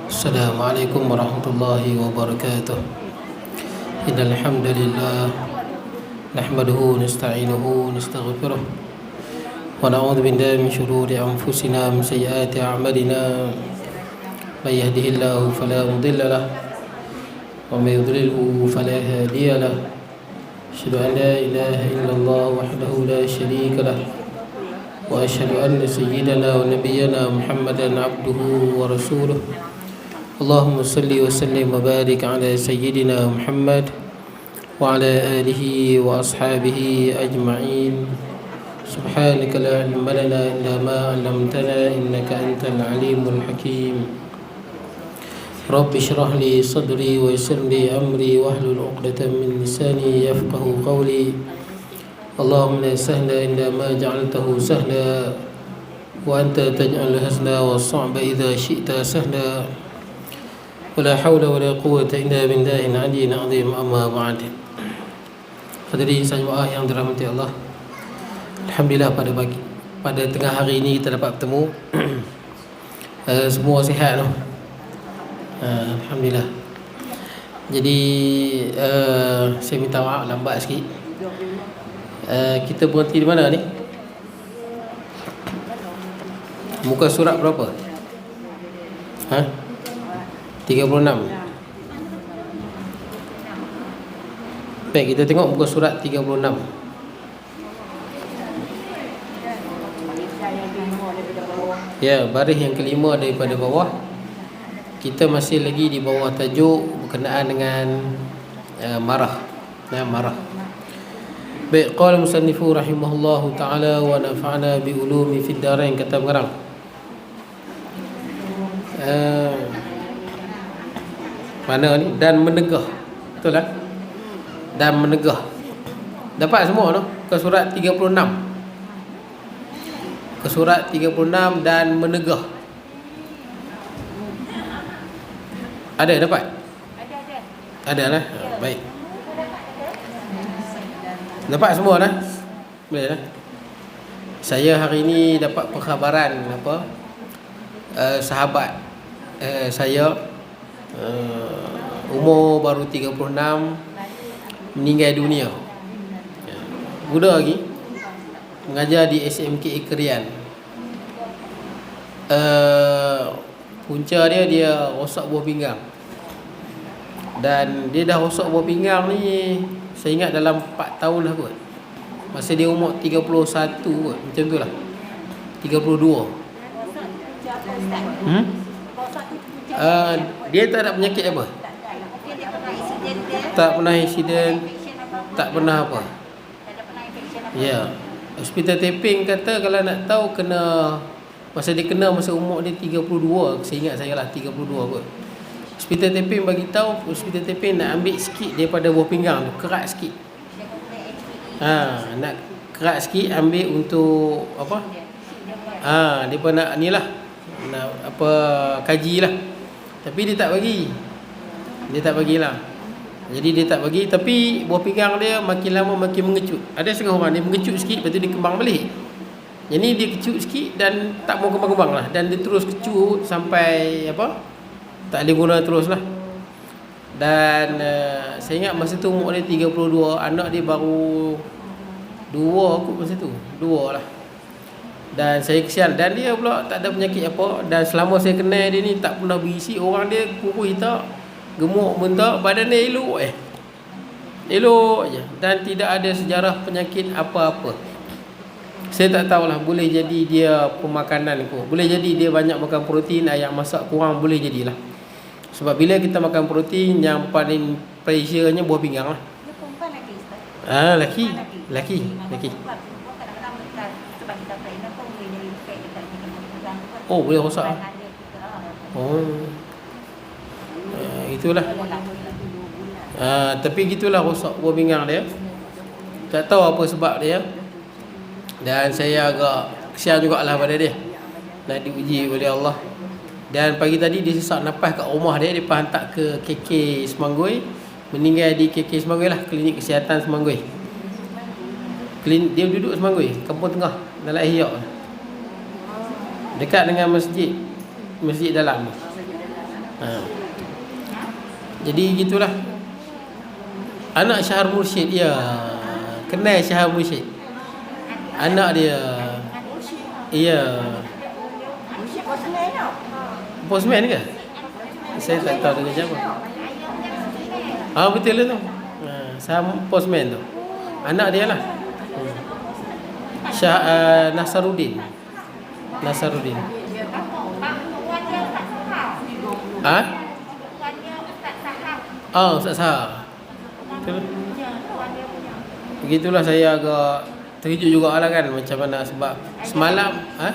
Assalamualaikum warahmatullahi wabarakatuh. Innal hamdalillah nahmaduhu nasta'inuhu nastaghfiruh wa na'udzu billahi min shururi anfusina min sayyiati a'malina. May yahdihillahu fala mudilla lahu wa may yudlilhu fala hadiya lahu. Asyhadu an la ilaha illallah wahdahu la syarika lahu wa asyhadu anna sayyidana wa nabiyyana Muhammadan abduhu wa rasuluh. Allahumma salli wa sallim wa barik ala sayyidina Muhammad wa ala alihi wa ashabihi ajma'in. Subhanaka la ilma lana illa ma 'allamtana innaka antal alimul hakim. Rabbi shrah li sadri wa yassir li amri wahlul 'uqdatam min lisani yafqahu qawli. Allahumma la sahla illa ma ja'altahu sahla wa anta taj'alul hazna was-sa'ba idza syi'ta sahla. ولا حول ولا قوة إلا بالله العلي العظيم. أما بعد. Hadirin jemaah yang dirahmati Allah, alhamdulillah pada tengah hari ini kita dapat bertemu. Semua sihat noh. Alhamdulillah. Jadi saya minta maaf lambat sikit. Kita berhenti di mana ni? Muka surat berapa? 36. Baik, kita tengok muka surat 36. Ya, baris yang kelima daripada bawah. Kita masih lagi di bawah tajuk berkenaan dengan marah. Marah. Baik, qala musannifu rahimahullahu ta'ala wa nafa'ana bi ulumi fid darain, kata pengarang. Mana ni? Dan menegah. Betul lah? Dan menegah. Dapat semua no? Ke surat 36. Ke surat 36 dan menegah. Ada dapat? Ada lah. Baik. Dapat semua lah. Boleh lah. Saya hari ini dapat perkhabaran sahabat saya umur baru 36 meninggal dunia. Muda lagi, mengajar di SMK Ikerian. Punca dia rosak buah pinggang. Dan dia dah rosak buah pinggang ni, saya ingat dalam 4 tahun lah kot. Masa dia umur 31 kot, macam tu lah, 32. Dia tak ada penyakit apa? Tak pernah insiden, tak pernah apa. Ya, hospital taping kata kalau nak tahu kena masa dia kena masa umur dia 32, saya ingat saya lah 32 kot. Hospital taping bagi tahu, hospital taping nak ambil sikit daripada buah pinggang tu, kerat sikit. Nak kerat sikit ambil untuk apa? Depa nak ni lah. Nak kaji lah. Tapi dia tak bagi. Dia tak bagilah. Jadi dia tak bagi, tapi buah pinggang dia makin lama makin mengecut. Ada setengah orang dia mengecut sikit, lepas tu dia kembang balik. Jadi dia kecut sikit dan tak mau kembang-kembang lah. Dan dia terus kecut sampai tak boleh guna terus lah. Dan saya ingat masa tu umur dia 32, anak dia baru 2 kot masa tu. 2 lah. Dan saya kesian. Dan dia pula tak ada penyakit apa. Dan selama saya kenal dia ni tak pernah berisi. Orang dia kurus hitam, gemuk bentak, badan dia elok elok je. Dan tidak ada sejarah penyakit apa-apa. Saya tak tahulah, boleh jadi dia pemakanan kot. Boleh jadi dia banyak makan protein, ayam masak kurang, boleh jadilah. Sebab bila kita makan protein, yang paling pressure-nya buah pinggang lah. Dia perempuan lagi, Ustaz? Laki. Oh, boleh rosak. Itulah. Tapi gitulah rosak buah pinggang dia. Tak tahu apa sebab dia. Dan saya agak kesian jugalah pada dia. Nak diuji oleh Allah. Dan pagi tadi dia sesak nafas kat rumah dia. Dia hantar ke KK Semanggui. Meninggal di KK Semanggui lah, Klinik Kesihatan Semanggui. Dia duduk Semanggui, Kampung Tengah, Dalam Ihya. Dekat dengan masjid dalam. Ha. Jadi gitulah. Anak Syahar Mursyid, ya. Kenal Syahar Mursyid. Anak dia. Ya. Postman ke? Saya tak tahu dengan siapa. Betul lah tu. Saya postman tu. Anak dia lah. Nasaruddin. Nasaruddin. Ustaz Sahab. Begitulah, saya agak terkejut juga lah kan, macam mana sebab semalam 4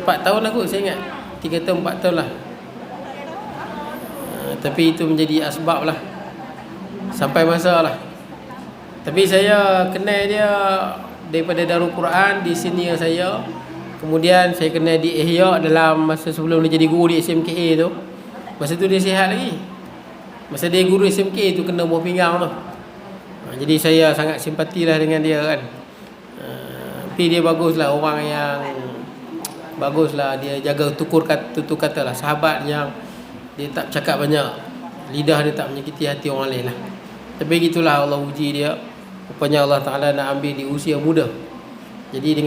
tahun aku, saya ingat 3 tahun 4 tahun lah. Tapi itu menjadi asbab lah sampai masa lah. Tapi saya kenal dia daripada Darul Quran, di senior saya. Kemudian saya kenal di Ihya dalam masa sebelum dia jadi guru di SMKA tu. Masa tu dia sihat lagi. Masa dia guru SMKA tu kena buah pinggang tu. Jadi saya sangat simpati lah dengan dia kan. Tapi dia baguslah, orang yang baguslah. Dia jaga tutur kata lah. Sahabat yang dia tak cakap banyak, lidah dia tak menyakiti hati orang lain lah. Tapi gitulah Allah uji dia. Rupanya Allah Ta'ala nak ambil di usia muda. Jadi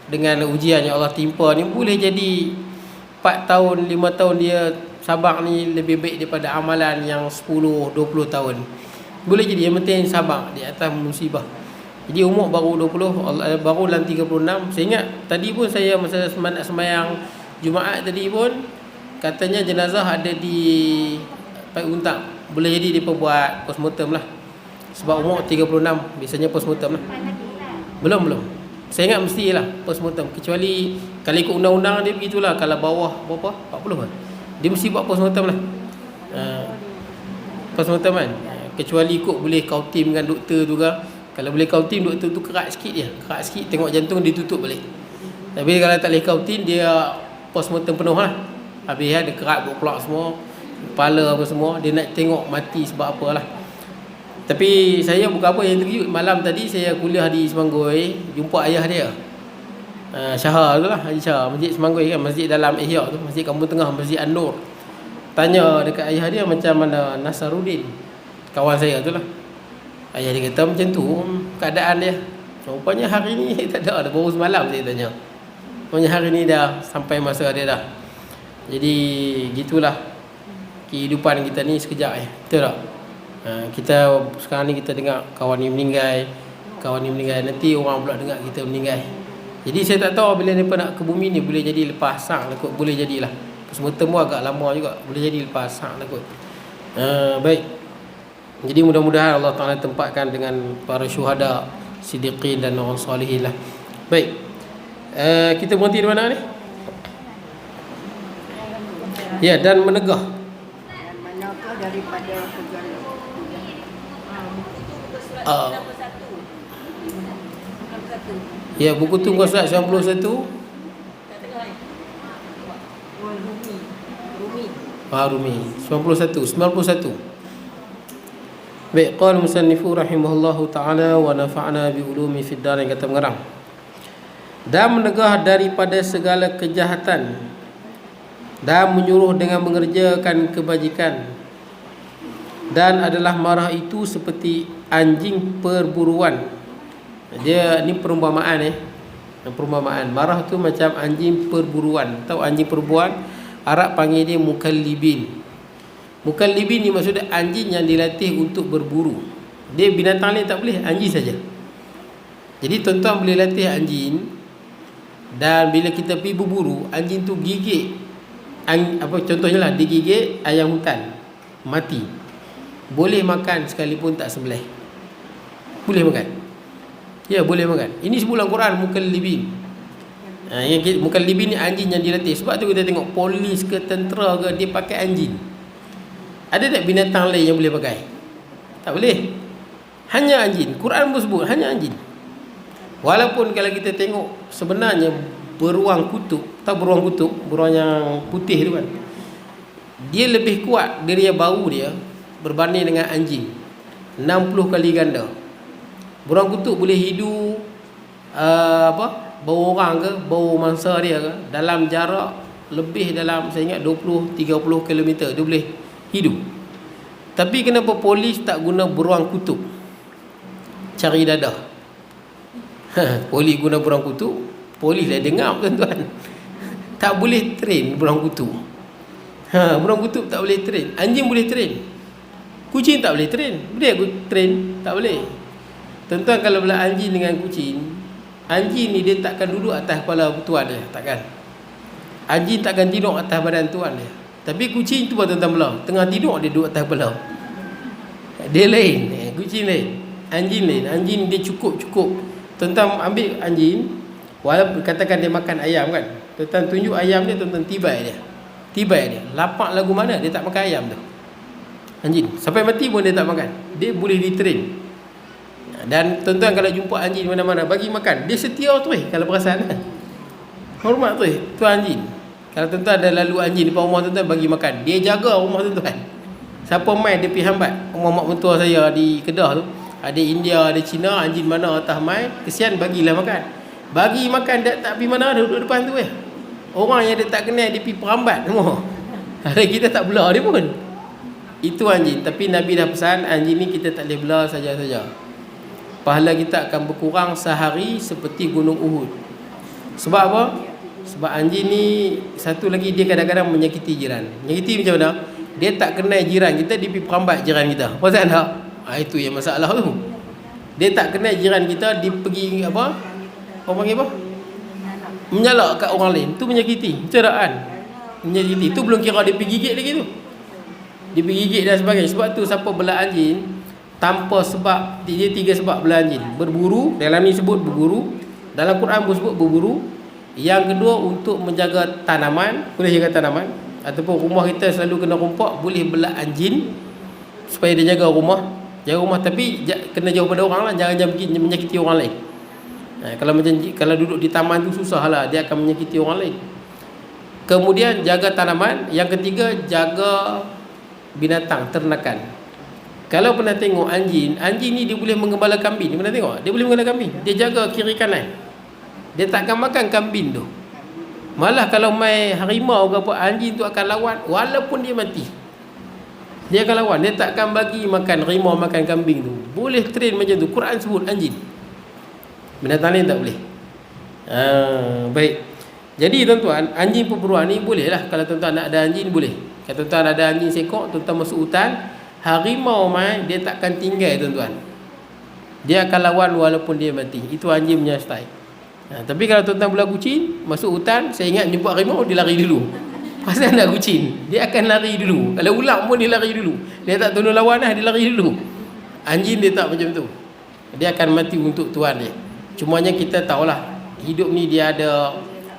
dengan ujian yang Allah timpa ni, boleh jadi 4 tahun 5 tahun dia sabar ni lebih baik daripada amalan yang 10-20 tahun. Boleh jadi, yang penting sabar di atas musibah. Jadi umur baru 20, baru dalam 36. Saya ingat tadi pun saya masa nak sembahyang Jumaat tadi pun, katanya jenazah ada di Pai Untang. Boleh jadi dia buat postmortem lah. Sebab umur 36 biasanya postmortem lah. Belum. Saya ingat mestilah postmortem. Kecuali kalau ikut undang-undang dia begitulah. Kalau bawah berapa? 40 kan? Dia mesti buat postmortem lah. Postmortem kan? Kecuali ikut boleh kautim dengan doktor tu ke. Kalau boleh kautim, doktor tu kerat sikit dia. Kerat sikit, tengok jantung dia tutup balik. Tapi kalau tak boleh kautim, dia postmortem penuh lah. Habis dia kerat, buat semua, kepala apa semua. Dia nak tengok mati sebab apalah. Tapi saya bukan apa yang terkejut. Malam tadi saya kuliah di Semanggoy, jumpa ayah dia, Syahar tu lah, Haji Syahar, Masjid Semanggoy kan, masjid dalam Ihya tu, Masjid Kampung Tengah, Masjid An-Nur. Tanya dekat ayah dia macam mana Nasaruddin, kawan saya tu lah. Ayah dia kata macam tu keadaan dia. Rupanya hari ni tak ada, baru semalam saya tanya. Rupanya hari ni dah sampai masa dia dah. Jadi gitulah kehidupan kita ni sekejap betul tak? Kita sekarang ni kita dengar kawan ni meninggal, nanti orang pula dengar kita meninggal. Jadi saya tak tahu bila mereka nak ke bumi ni, boleh jadi lepas sang lah kot. Boleh jadilah semua temu agak lama juga, boleh jadi lepas sang lah kot. Baik. Jadi mudah-mudahan Allah Ta'ala tempatkan dengan para syuhada, siddiqin dan orang salihin lah. Baik. Kita berhenti di mana ni? Ya, dan menegah. Dan menegah daripada segala ya, buku tu muka surat 91. Rumi 91. Baik, qala musannifu rahimahullahu ta'ala wa nafa'na bi ulumi fid darin, kata mengarang. Dan menegah daripada segala kejahatan dan menyuruh dengan mengerjakan kebajikan, dan adalah marah itu seperti anjing perburuan. Dia ni perumpamaan perumpamaan. Marah tu macam anjing perburuan. Tahu anjing perburuan, Arab panggil dia mukallibin. Mukallibin ni maksudnya anjing yang dilatih untuk berburu. Dia binatang lain tak boleh, anjing saja. Jadi tuan-tuan boleh latih anjing, dan bila kita pergi berburu, anjing tu gigit contohnya lah, dia gigit ayam hutan, mati. Boleh makan sekalipun tak sembelih. Boleh makan. Ya, boleh makan. Ini sebulan Quran mukallibin. Yang mukallibin ni anjing yang dilatih. Sebab tu kita tengok polis ke tentera ke, dia pakai anjing. Ada tak binatang lain yang boleh pakai? Tak boleh. Hanya anjing. Quran pun sebut hanya anjing. Walaupun kalau kita tengok sebenarnya beruang kutub, tahu beruang kutub, beruang yang putih tu kan, dia lebih kuat dari bau dia berbanding dengan anjing 60 kali ganda. Beruang kutub boleh hidu bau orang ke, bau mangsa dia ke, dalam jarak lebih dalam, saya ingat 20-30 km dia boleh hidup. Tapi kenapa polis tak guna beruang kutub cari dadah? Polis guna beruang kutub, polis dah dengar tuan-tuan. Tak boleh train beruang kutub. Beruang kutub tak boleh train. Anjing boleh train, kucing tak boleh train. Boleh aku train? Tak boleh. Tuan-tuan, kalau belah anjing dengan kucing, anjing ni dia takkan duduk atas kepala tuan dia, takkan. Anjing takkan tidur atas badan tuan dia. Tapi kucing tu tuan-tuan belah, tengah tidur dia duduk atas kepala. Dia lain, kucing lain, anjing lain. Anjing dia cukup. Tuan-tuan ambil anjing, walaupun katakan dia makan ayam kan, tuan-tuan tunjuk ayam dia, tuan-tuan tibai dia. Lapak lagu mana dia tak makan ayam tu. Anjing sampai mati pun dia tak makan. Dia boleh ditrain. Dan tuan-tuan kalau jumpa anjing mana-mana, bagi makan, dia setia tu kalau perasan kan. Hormat tu anjing. Kalau tuan-tuan ada lalu anjing depan rumah tuan-tuan, bagi makan, dia jaga rumah tuan-tuan. Siapa main dia pergi hambat. Rumah mak mentua saya di Kedah tu, ada India, ada Cina, anjing mana atas main, kesian bagilah makan. Bagi makan tak pergi mana, duduk depan tu Orang yang dia tak kenal dia pergi perambat semua. Ada kita tak belah dia pun. Itu anjing. Tapi Nabi dah pesan, anjing ni kita tak boleh belah saja-saja. Pahala kita akan berkurang sehari seperti gunung Uhud. Sebab apa? Sebab anjing ni, satu lagi, dia kadang-kadang menyakiti jiran. Menyakiti macam mana? Dia tak kenal jiran kita, dia pergi perambat jiran kita. Pasal tak? Itu yang masalah tu. Dia tak kenal jiran kita, dia pergi apa? Orang panggil apa? Menyalak kat orang lain. Tu menyakiti. Ceraan. Menyakiti. Tu belum kira dia pergi gigit lagi tu. Dia pergi gigit dan sebagainya. Sebab tu siapa belah anjing tanpa sebab, dia 3 sebab belah anjing. Berburu, dalam ni sebut berburu. Dalam Quran pun sebut berburu. Yang kedua, untuk menjaga tanaman, boleh jaga tanaman, ataupun rumah kita selalu kena rompak, boleh belah anjing supaya dia jaga rumah. Jaga rumah, tapi kena jauh pada orang lah. Jangan pergi menyakiti orang lain. Kalau duduk di taman tu susah lah, dia akan menyakiti orang lain. Kemudian jaga tanaman. Yang ketiga, jaga binatang, ternakan. Kalau pernah tengok anjing ni dia boleh menggembala kambing. Pernah tengok? Dia boleh menggembala kambing. Dia jaga kiri kanan. Dia takkan makan kambing tu. Malah kalau main harimau ke apa, anjing tu akan lawan walaupun dia mati. Dia akan lawan. Dia takkan bagi makan harimau, makan kambing tu. Boleh train macam tu. Quran sebut anjing. Binatang lain tak boleh. Baik. Jadi tuan-tuan, anjing perburuan ni boleh lah. Kalau tuan-tuan nak ada anjing, boleh. Kalau tuan-tuan ada anjing sekok, tuan-tuan masuk hutan, harimau main, dia takkan tinggal tuan-tuan. Dia akan lawan walaupun dia mati. Itu anjing punya style. Tapi kalau tuan-tuan belah kucing, masuk hutan, saya ingat jumpa harimau, dia lari dulu. Pasal nak kucing, dia akan lari dulu. Kalau ular pun dia lari dulu. Dia tak tolong lawan lah, dia lari dulu. Anjing dia tak macam tu. Dia akan mati untuk tuan dia. Cumanya kita tahulah, hidup ni dia ada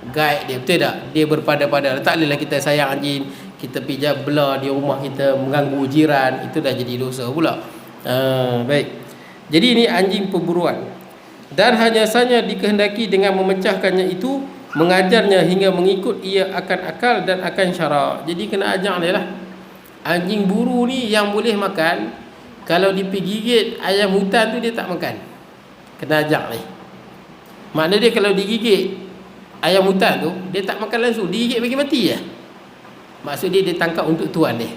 guide dia, betul tak? Dia berpada-pada. Tak bolehlah kita sayang anjing, kita pergi belah di rumah kita, mengganggu jiran, itu dah jadi dosa pula. Baik. Jadi ini anjing perburuan. Dan hanya saja dikehendaki dengan memecahkannya itu, mengajarnya hingga mengikut ia akan akal dan akan syarak. Jadi kena ajar dia lah. Anjing buru ni yang boleh makan, kalau digigit ayam hutan tu dia tak makan. Kena ajar ni. Makna dia kalau digigit ayam hutan tu, dia tak makan langsung, digigit bagi mati je. Maksud dia tangkap untuk tuan dia.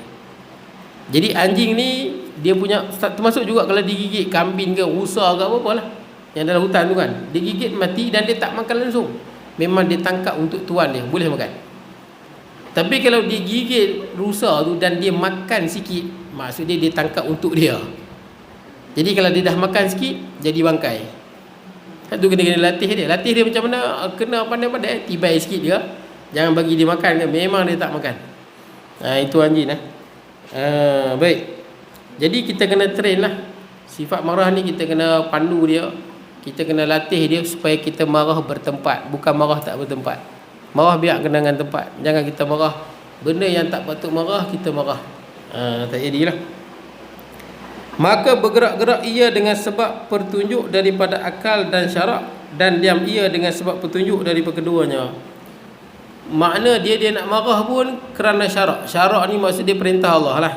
Jadi anjing ni dia punya, termasuk juga kalau digigit kambing ke rusa ke apa-apa lah yang dalam hutan tu kan, dia gigit mati dan dia tak makan langsung. Memang dia tangkap untuk tuan dia, boleh makan. Tapi kalau dia gigit rusa tu dan dia makan sikit, maksud dia tangkap untuk dia. Jadi kalau dia dah makan sikit, jadi bangkai. Itu kena latih dia. Latih dia macam mana? Kena pandai-pandai, tibai sikit dia. Jangan bagi dia makan, memang dia tak makan. Itu anjing lah. Baik. Jadi kita kena train lah. Sifat marah ni kita kena pandu dia. Kita kena latih dia supaya kita marah bertempat, bukan marah tak bertempat. Marah biar kena dengan tempat. Jangan kita marah benda yang tak patut marah, kita marah. Tak jadilah. Maka bergerak-gerak ia dengan sebab petunjuk daripada akal dan syarak, dan diam ia dengan sebab petunjuk daripada keduanya. Makna dia nak marah pun kerana syarak. Syarak ni maksud dia perintah Allah lah.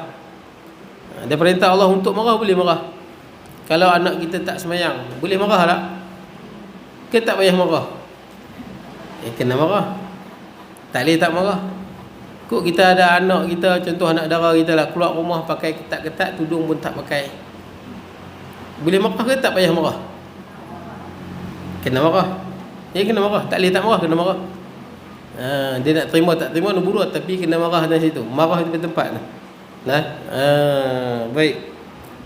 Dia perintah Allah untuk marah, boleh marah. Kalau anak kita tak semayang, boleh marah tak? Ke tak payah marah? Kena marah. Tak boleh tak marah. Kok kita ada anak kita, contoh anak dara kita lah, keluar rumah pakai ketat-ketat, tudung pun tak pakai. Boleh marah ke tak payah marah? Kena marah. Dia kena marah. Tak boleh tak marah, kena marah. Dia nak terima tak terima nombor dua, tapi kena marah dalam situ. Marah di tempat. Baik.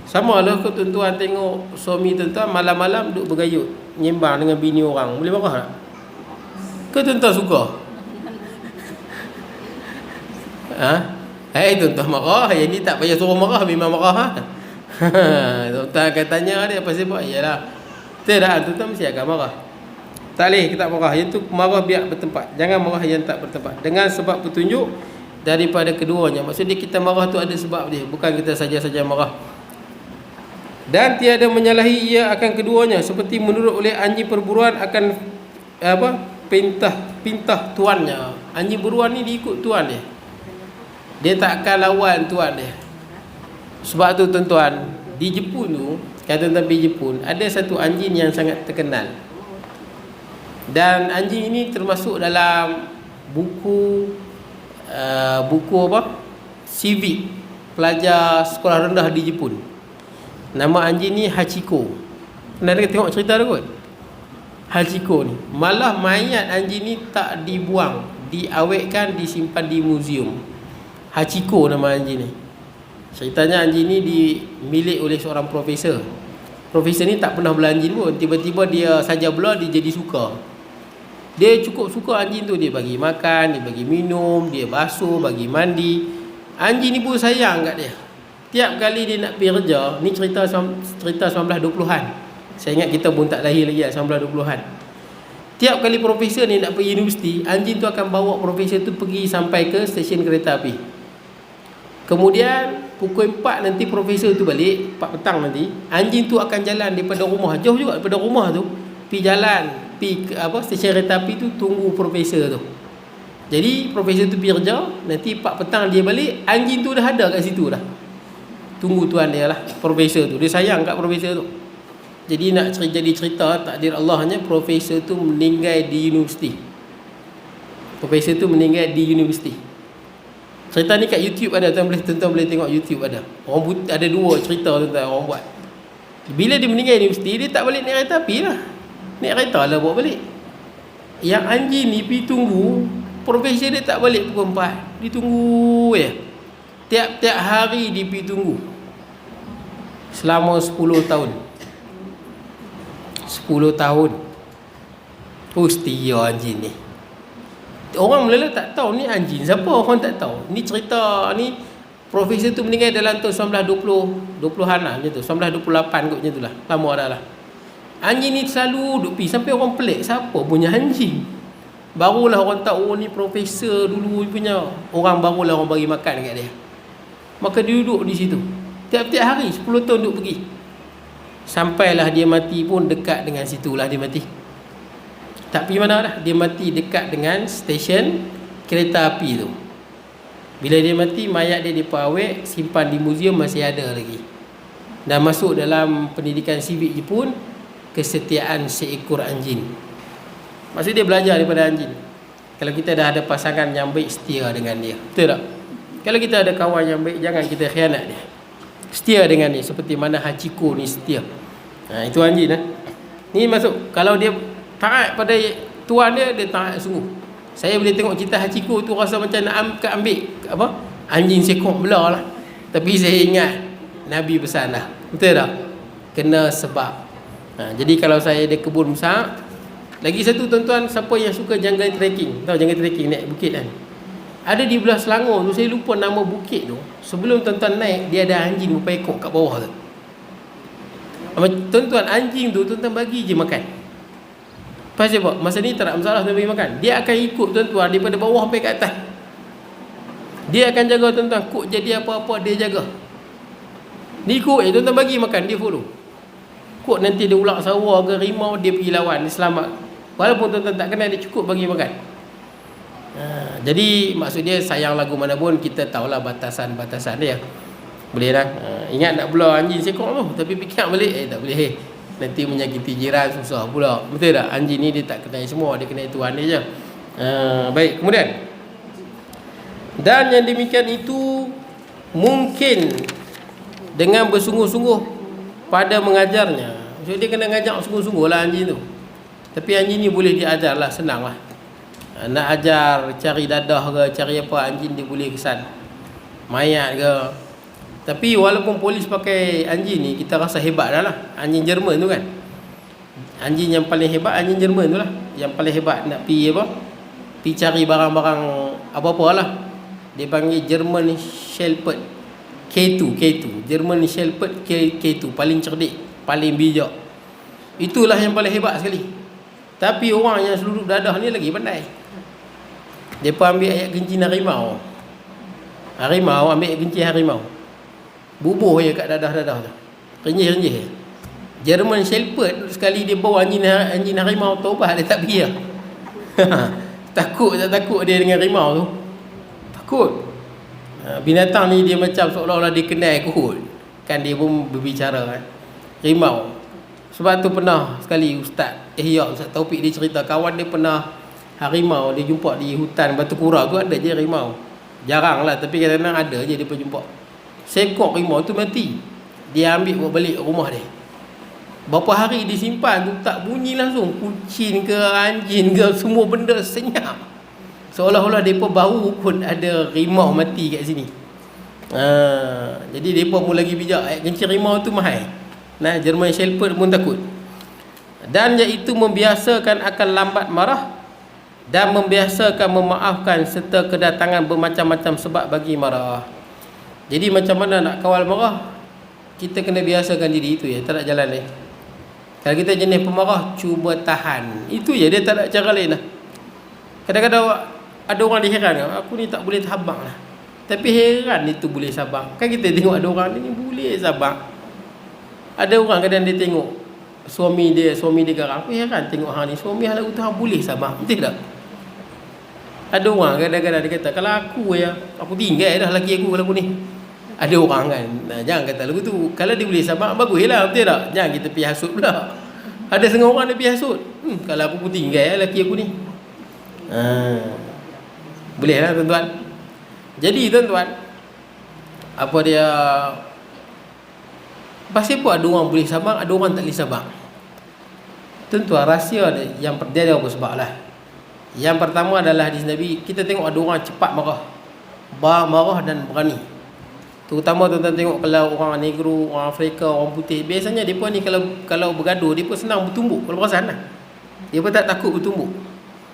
Sama lah ke tuan-tuan tengok suami tuan-tuan malam-malam duduk bergayut, nyembang dengan bini orang. Boleh marah tak? Ke tuan-tuan suka? Tuan-tuan marah. Yang ni tak payah suruh marah, memang marah. Tuan-tuan akan tanya dia apa sebab. Yalah, tidak, tuan-tuan mesti akan marah. Tak boleh kita marah. Yang tu marah biar bertempat. Jangan marah yang tak bertempat. Dengan sebab petunjuk daripada keduanya. Maksudnya kita marah tu ada sebab dia, bukan kita saja-saja marah. Dan tiada menyalahi ia akan keduanya, seperti menurut oleh anjing perburuan akan pintah tuannya. Anjing buruan ni diikut tuan dia. Dia tak akan lawan tuan dia. Sebab tu tuan-tuan, di Jepun tu, kalau tuan-tuan pergi Jepun, ada satu anjing yang sangat terkenal. Dan anjing ini termasuk dalam buku civic pelajar sekolah rendah di Jepun. Nama anjing ni Hachiko. Pernah tengok cerita tu kot? Hachiko ni, malah mayat anjing ni tak dibuang, diawetkan, disimpan di muzium. Hachiko nama anjing ni. Ceritanya anjing ni dimilik oleh seorang profesor. Profesor ni tak pernah bela anjing pun. Tiba-tiba dia saja bela, dia jadi suka. Dia cukup suka anjing tu. Dia bagi makan, dia bagi minum, dia basuh, bagi mandi. Anjing ni pun sayang kat dia. Tiap kali dia nak pergi kerja, ni cerita 1920-an. Saya ingat kita pun tak lahir lagi 1920-an. Tiap kali profesor ni nak pergi universiti, anjing tu akan bawa profesor tu pergi sampai ke stesen kereta api. Kemudian pukul 4 nanti profesor tu balik, 4 petang nanti, anjing tu akan jalan daripada rumah, jauh juga daripada rumah tu, pergi jalan, pergi ke stesen kereta api tu, tunggu profesor tu. Jadi profesor tu pergi kerja, nanti 4 petang dia balik, anjing tu dah ada kat situ dah. Tunggu tuan dia lah, profesor tu. Dia sayang kat profesor tu. Jadi nak jadi cerita takdir Allahnya, profesor tu meninggal di universiti. Profesor tu meninggal di universiti. Cerita ni kat YouTube ada, tuan-tuan boleh tengok YouTube ada. Ada 2 cerita tuan-tuan orang buat. Bila dia meninggal di universiti, dia tak balik naik kereta api lah. Naik kereta lah bawa balik. Yang anjing ni pergi tunggu, profesor dia tak balik pukul 4. Dia tunggu ya. Tiap-tiap hari dia pergi tunggu. Selama 10 tahun. 10 tahun. Setia anjing ni. Orang mula-mula tak tahu ni anjing siapa, orang tak tahu. Ni cerita ni, profesor tu meninggal dalam tahun 1920-an lah macam tu. 1928 kot macam tu lah. Lama dah lah. Anjing ni selalu duk pergi, sampai orang pelik, siapa punya anjing. Barulah orang tahu, ni profesor dulu punya. Orang barulah orang bagi makan dekat dia. Maka dia duduk di situ. Tiap-tiap hari 10 tahun duduk pergi. Sampailah dia mati pun dekat dengan situlah dia mati. Tak pergi mana dah. Dia mati dekat dengan stesen kereta api tu. Bila dia mati, mayat dia diawet, simpan di muzium, masih ada lagi. Dan masuk dalam pendidikan civic Jepun, kesetiaan seekor anjing. Maksud dia belajar daripada anjing. Kalau kita dah ada pasangan yang baik, setia dengan dia. Betul tak? Kalau kita ada kawan yang baik, jangan kita khianat dia. Setia dengan dia, seperti mana Hachiko ni setia. Itu anjing lah. Ni masuk, kalau dia taat pada tuan dia, dia taat sungguh. Saya boleh tengok cerita Hachiko tu, rasa macam nak ambil anjing sekok belah lah. Tapi saya ingat Nabi pesan dah. Betul tak? Kena sebab. Jadi kalau saya ada kebun besar. Lagi satu tuan-tuan, siapa yang suka jungle trekking, tahu jungle trekking naik bukit kan? Ada di belah Selangor tu, saya lupa nama bukit tu. Sebelum tuan-tuan naik, dia ada anjing berapa ekor kat bawah tu. Tuan-tuan, anjing tu tuan-tuan bagi je makan. Pasal apa? Masa ni tak ada masalah tuan bagi makan. Dia akan ikut tuan-tuan daripada bawah sampai ke atas. Dia akan jaga tuan-tuan. Kok jadi apa-apa dia jaga. Ni ikut tuan-tuan bagi makan, dia follow. Kok nanti dia ular sawa ke rimau, dia pergi lawan, dia selamat. Walaupun tuan-tuan tak kenal, dia cukup bagi makan. Jadi maksud dia, sayang lagu mana pun, kita tahulah batasan-batasan dia. Boleh lah. Ingat nak belah anjing sekok tu, tapi fikir balik, tak boleh. Nanti menyakiti jiran, susah pula. Betul tak? Anjing ni dia tak kenal semua, dia kenal tuan dia je. Baik, kemudian Dan yang demikian itu mungkin dengan bersungguh-sungguh pada mengajarnya. So, dia kena ngajak sungguh-sungguh lah anjing tu. Tapi anjing ni boleh diajar lah, senang lah. Nak ajar cari dadah ke, cari apa, anjing dia boleh kesan. Mayat ke. Tapi walaupun polis pakai anjing ni, kita rasa hebat dah lah. Anjing Jerman tu kan. Anjing yang paling hebat, anjing Jerman tu lah. Yang paling hebat nak pergi apa? Pergi cari barang-barang apa-apa lah. Dia panggil German Shepherd K2. German Shepherd K2. Paling cerdik, paling bijak. Itulah yang paling hebat sekali. Tapi orang yang seluduk dadah ni lagi pandai. Mereka ambil ayat kencing harimau. Harimau, ambil ayat kencing harimau. Bubuh je kat dadah-dadah tu. Renyih-renyih. German Shepherd sekali dia bawa anjing harimau taubat, dia tak pergi lah. Takut dia dengan harimau tu. Takut. Binatang ni dia macam seolah-olah dia kenal kot. Kan dia pun berbicara kan. Harimau. Sebab tu pernah sekali Ustaz Taufik dia cerita kawan dia pernah harimau dia jumpa di hutan Batu Kura tu, ada je harimau. Jarang lah, tapi kadang-kadang ada je dia pun jumpa. Seekor harimau tu mati. Dia ambil bawa balik rumah dia. Berapa hari disimpan tu tak bunyi langsung. Kucing ke anjing ke semua benda senyap. Seolah-olah mereka baru pun ada harimau mati kat sini. Jadi mereka pun lagi bijak. Kencing harimau tu mahal. Nah, German Shepherd pun takut. Dan iaitu membiasakan akan lambat marah dan membiasakan memaafkan serta kedatangan bermacam-macam sebab bagi marah. Jadi macam mana nak kawal marah? Kita kena biasakan diri itu ya, tak nak jalan lain. Kalau kita jenis pemarah, cuba tahan. Itu je, dia tak ada cara lain lah. Kadang-kadang ada orang diheran, aku ni tak boleh sabar lah. Tapi heran itu boleh sabar. Kan kita tengok ada orang ni boleh sabar. Ada orang kadang dia tengok suami dia garang. Aku heran tengok hang ni, suami hang utah boleh sabar. Betul tak? Ada orang kadang-kadang dia kata, kalau aku tinggal dah laki aku kalau aku ni. Ada orang kan, jangan kata lagu tu. Kalau dia boleh sabar, baguslah, betul tak? Jangan kita pergi hasut pula. Ada setengah orang dia pergi hasut. Kalau aku pun tinggal laki aku ni. Boleh lah tuan-tuan. Jadi tuan-tuan, apa dia, pasal apa ada orang boleh sabar, ada orang tak boleh sabar? Tuan-tuan, rahsia dia ada apa sebab lah. Yang pertama adalah hadis Nabi, kita tengok ada orang cepat marah dan berani. Terutama tuan-tuan tengok kalau orang negro, orang Afrika, orang putih, biasanya mereka ni kalau bergaduh, mereka senang bertumbuk. Kalau perasan lah, mereka tak takut bertumbuk.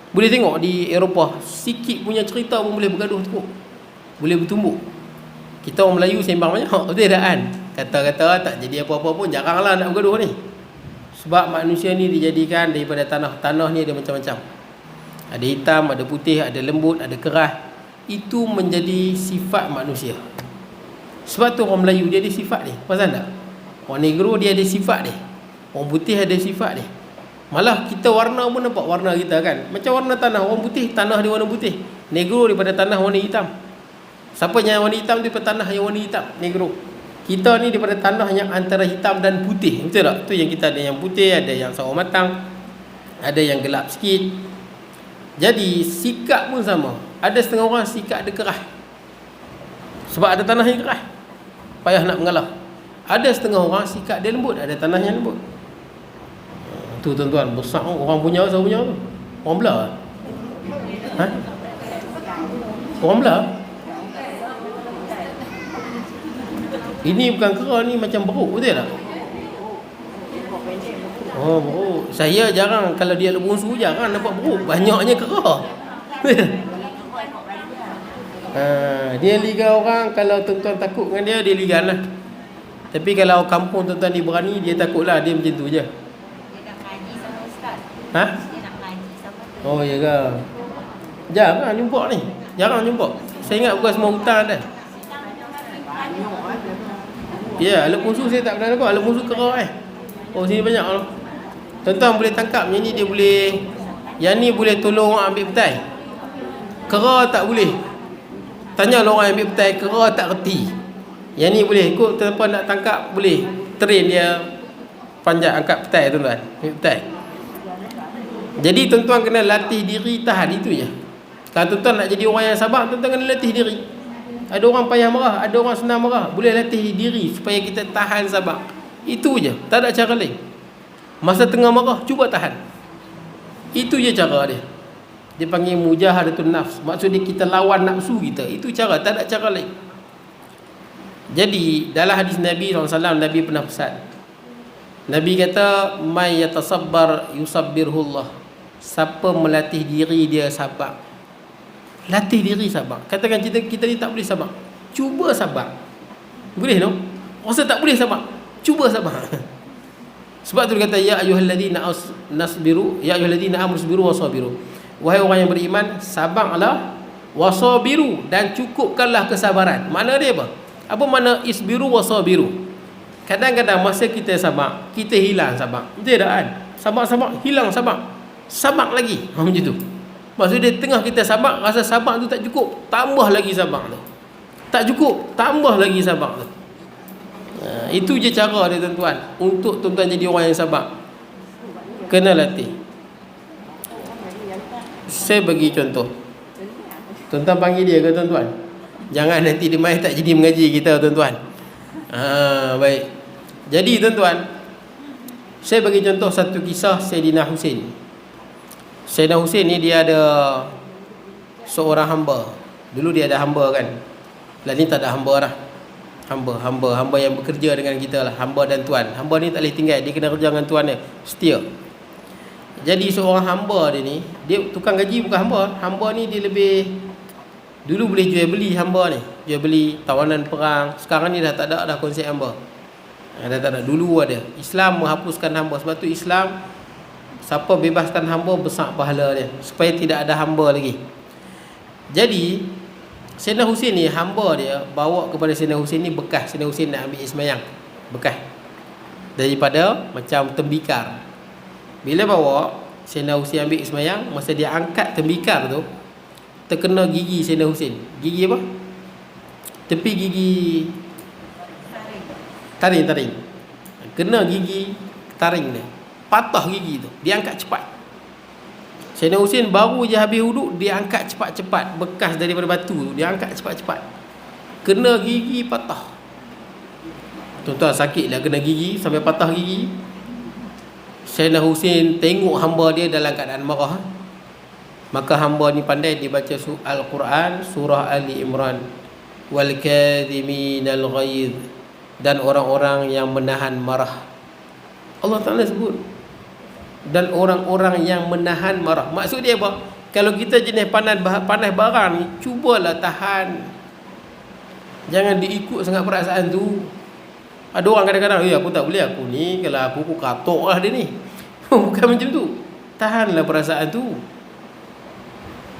Boleh tengok di Eropah, sikit punya cerita pun boleh bergaduh teruk, boleh bertumbuk. Kita orang Melayu sembang banyak, betul tak kan? Kata-kata tak jadi apa-apa pun, jaranglah nak bergaduh ni. Sebab manusia ni dijadikan daripada tanah. Tanah ni ada macam-macam. Ada hitam, ada putih, ada lembut, ada keras. Itu menjadi sifat manusia. Sebab tu orang Melayu dia ada sifat dia. Perasan tak? Orang negro dia ada sifat dia. Orang putih ada sifat dia. Malah kita warna pun nampak warna kita kan. Macam warna tanah. Orang putih, tanah dia warna putih. Negro daripada tanah warna hitam. Siapa yang warna hitam daripada tanah yang warna hitam? Negro. Kita ni daripada tanah yang antara hitam dan putih. Betul tak? Tu yang kita ada yang putih, ada yang sawo matang, ada yang gelap sikit. Jadi sikap pun sama. Ada setengah orang sikap dia keras. Sebab ada tanah yang keras, payah nak mengalah. Ada setengah orang sikap dia lembut, ada tanah yang lembut. Tu tuan-tuan, besar orang punya, siapa punya tu? Orang belah? Ha? Orang belah? Ini bukan kera, ni macam beruk, betul tak? Oh, beruk. Saya jarang, kalau dia lebih bungsu jarang nampak beruk. Banyaknya kera. Dia liga orang, kalau tuan-tuan takut dengan dia ligan lah. Tapi kalau kampung tuan-tuan dia berani, dia takut lah, dia macam tu je. Dia nak ngaji sama ustaz. Ha? Dia nak ngaji sama tu. Oh ya ke? Jarang jumpa ni. Jarang jumpa. Saya ingat bukan semua hutan ada. Ya, alat musuh saya tak pernah nampak. Alat musuh kera Oh, sini banyak lah. Tuan-tuan boleh tangkap. Yang ni dia boleh, yang ni boleh tolong orang ambil petai. Kera tak boleh. Tanya orang yang ambil petai, kera tak reti. Yang ni boleh, ikut tuan-tuan nak tangkap, boleh train dia panjat angkat petai tuan-tuan. Ambil petai. Jadi tuan-tuan kena latih diri tahan, itu je. Kalau tuan-tuan nak jadi orang yang sabar, tuan-tuan kena latih diri. Ada orang payah marah, ada orang senang marah. Boleh latih diri supaya kita tahan sabar. Itu je, tak ada cara lain. Masa tengah marah, cuba tahan. Itu je cara dia. Dia panggil mujahadatun nafs. Maksudnya kita lawan nafsu kita. Itu cara, tak ada cara lain. Jadi dalam hadis Nabi SAW, Nabi pernah pesan. Nabi kata, "May yatasabbar yusabbirhullah." Siapa melatih diri dia sabar. Latih diri sabar. Katakan kita ni tak boleh sabar. Cuba sabar. Boleh no? Rasa tak boleh sabar. Cuba sabar. Sebab tu dia kata, ya ayyuhalladzina nasbiru, ya ayyuhalladzina amanu sabiru wasabiru. Wahai orang yang beriman, sabarlah wasabiru, dan cukupkanlah kesabaran. Makna dia apa? Apa makna isbiru wasabiru? Kadang-kadang masa kita sabar, kita hilang sabar. Betul tak kan? Sabar-sabar, hilang sabar. Sabar lagi. Macam tu. Maksudnya tengah kita sabar, rasa sabar tu tak cukup, tambah lagi sabar tu. Tak cukup, tambah lagi sabar tu. Itu je cara dia tuan-tuan. Untuk tuan-tuan jadi orang yang sabar, kena latih. Saya bagi contoh. Tuan-tuan panggil dia ke tuan-tuan? Jangan nanti dia mai tak jadi mengaji kita tuan-tuan. Baik. Jadi tuan-tuan, saya bagi contoh satu kisah Sayyidina Husin. Sayyidina Husin ni dia ada seorang hamba. Dulu dia ada hamba kan. Lah ni tak ada hamba dah. Hamba yang bekerja dengan kita lah. Hamba dan tuan. Hamba ni tak boleh tinggal, dia kena kerja dengan tuan dia, setia. Jadi seorang hamba dia ni, dia tukang gaji bukan hamba. Hamba ni dia lebih, dulu boleh jual beli hamba ni, jual beli tawanan perang. Sekarang ni dah tak ada dah konsep hamba. Dah tak ada. Dulu ada. Islam menghapuskan hamba. Sebab tu Islam, siapa bebaskan hamba besar pahala dia, supaya tidak ada hamba lagi. Jadi Sayyidina Husin ni, hamba dia bawa kepada Sayyidina Husin ni bekas. Sayyidina Husin nak ambil ismayang, bekas daripada macam tembikar. Bila bawa Sayyidina Husin ambil ismayang, masa dia angkat tembikar tu, terkena gigi Sayyidina Husin. Gigi apa? Tepi gigi taring. Kena gigi taring dia, patah gigi tu. Dia angkat cepat. Sayyidina Husin baru je habis wuduk, dia angkat cepat-cepat bekas daripada batu tu, dia angkat cepat-cepat. Kena gigi patah. Tuan-tuan sakit lah kena gigi sampai patah gigi. Sayyidina Husin tengok hamba dia dalam keadaan marah. Maka hamba ni pandai, dia baca Al-Quran surah Ali Imran, wal kadhiminal ghaidh, dan orang-orang yang menahan marah. Allah Ta'ala sebut, dan orang-orang yang menahan marah. Maksud dia apa? Kalau kita jenis panas barang ni, cubalah tahan. Jangan diikut sangat perasaan tu. Ada orang kadang-kadang, aku tak boleh, aku ni kalau aku katok lah dia ni. Bukan macam tu. Tahanlah perasaan tu.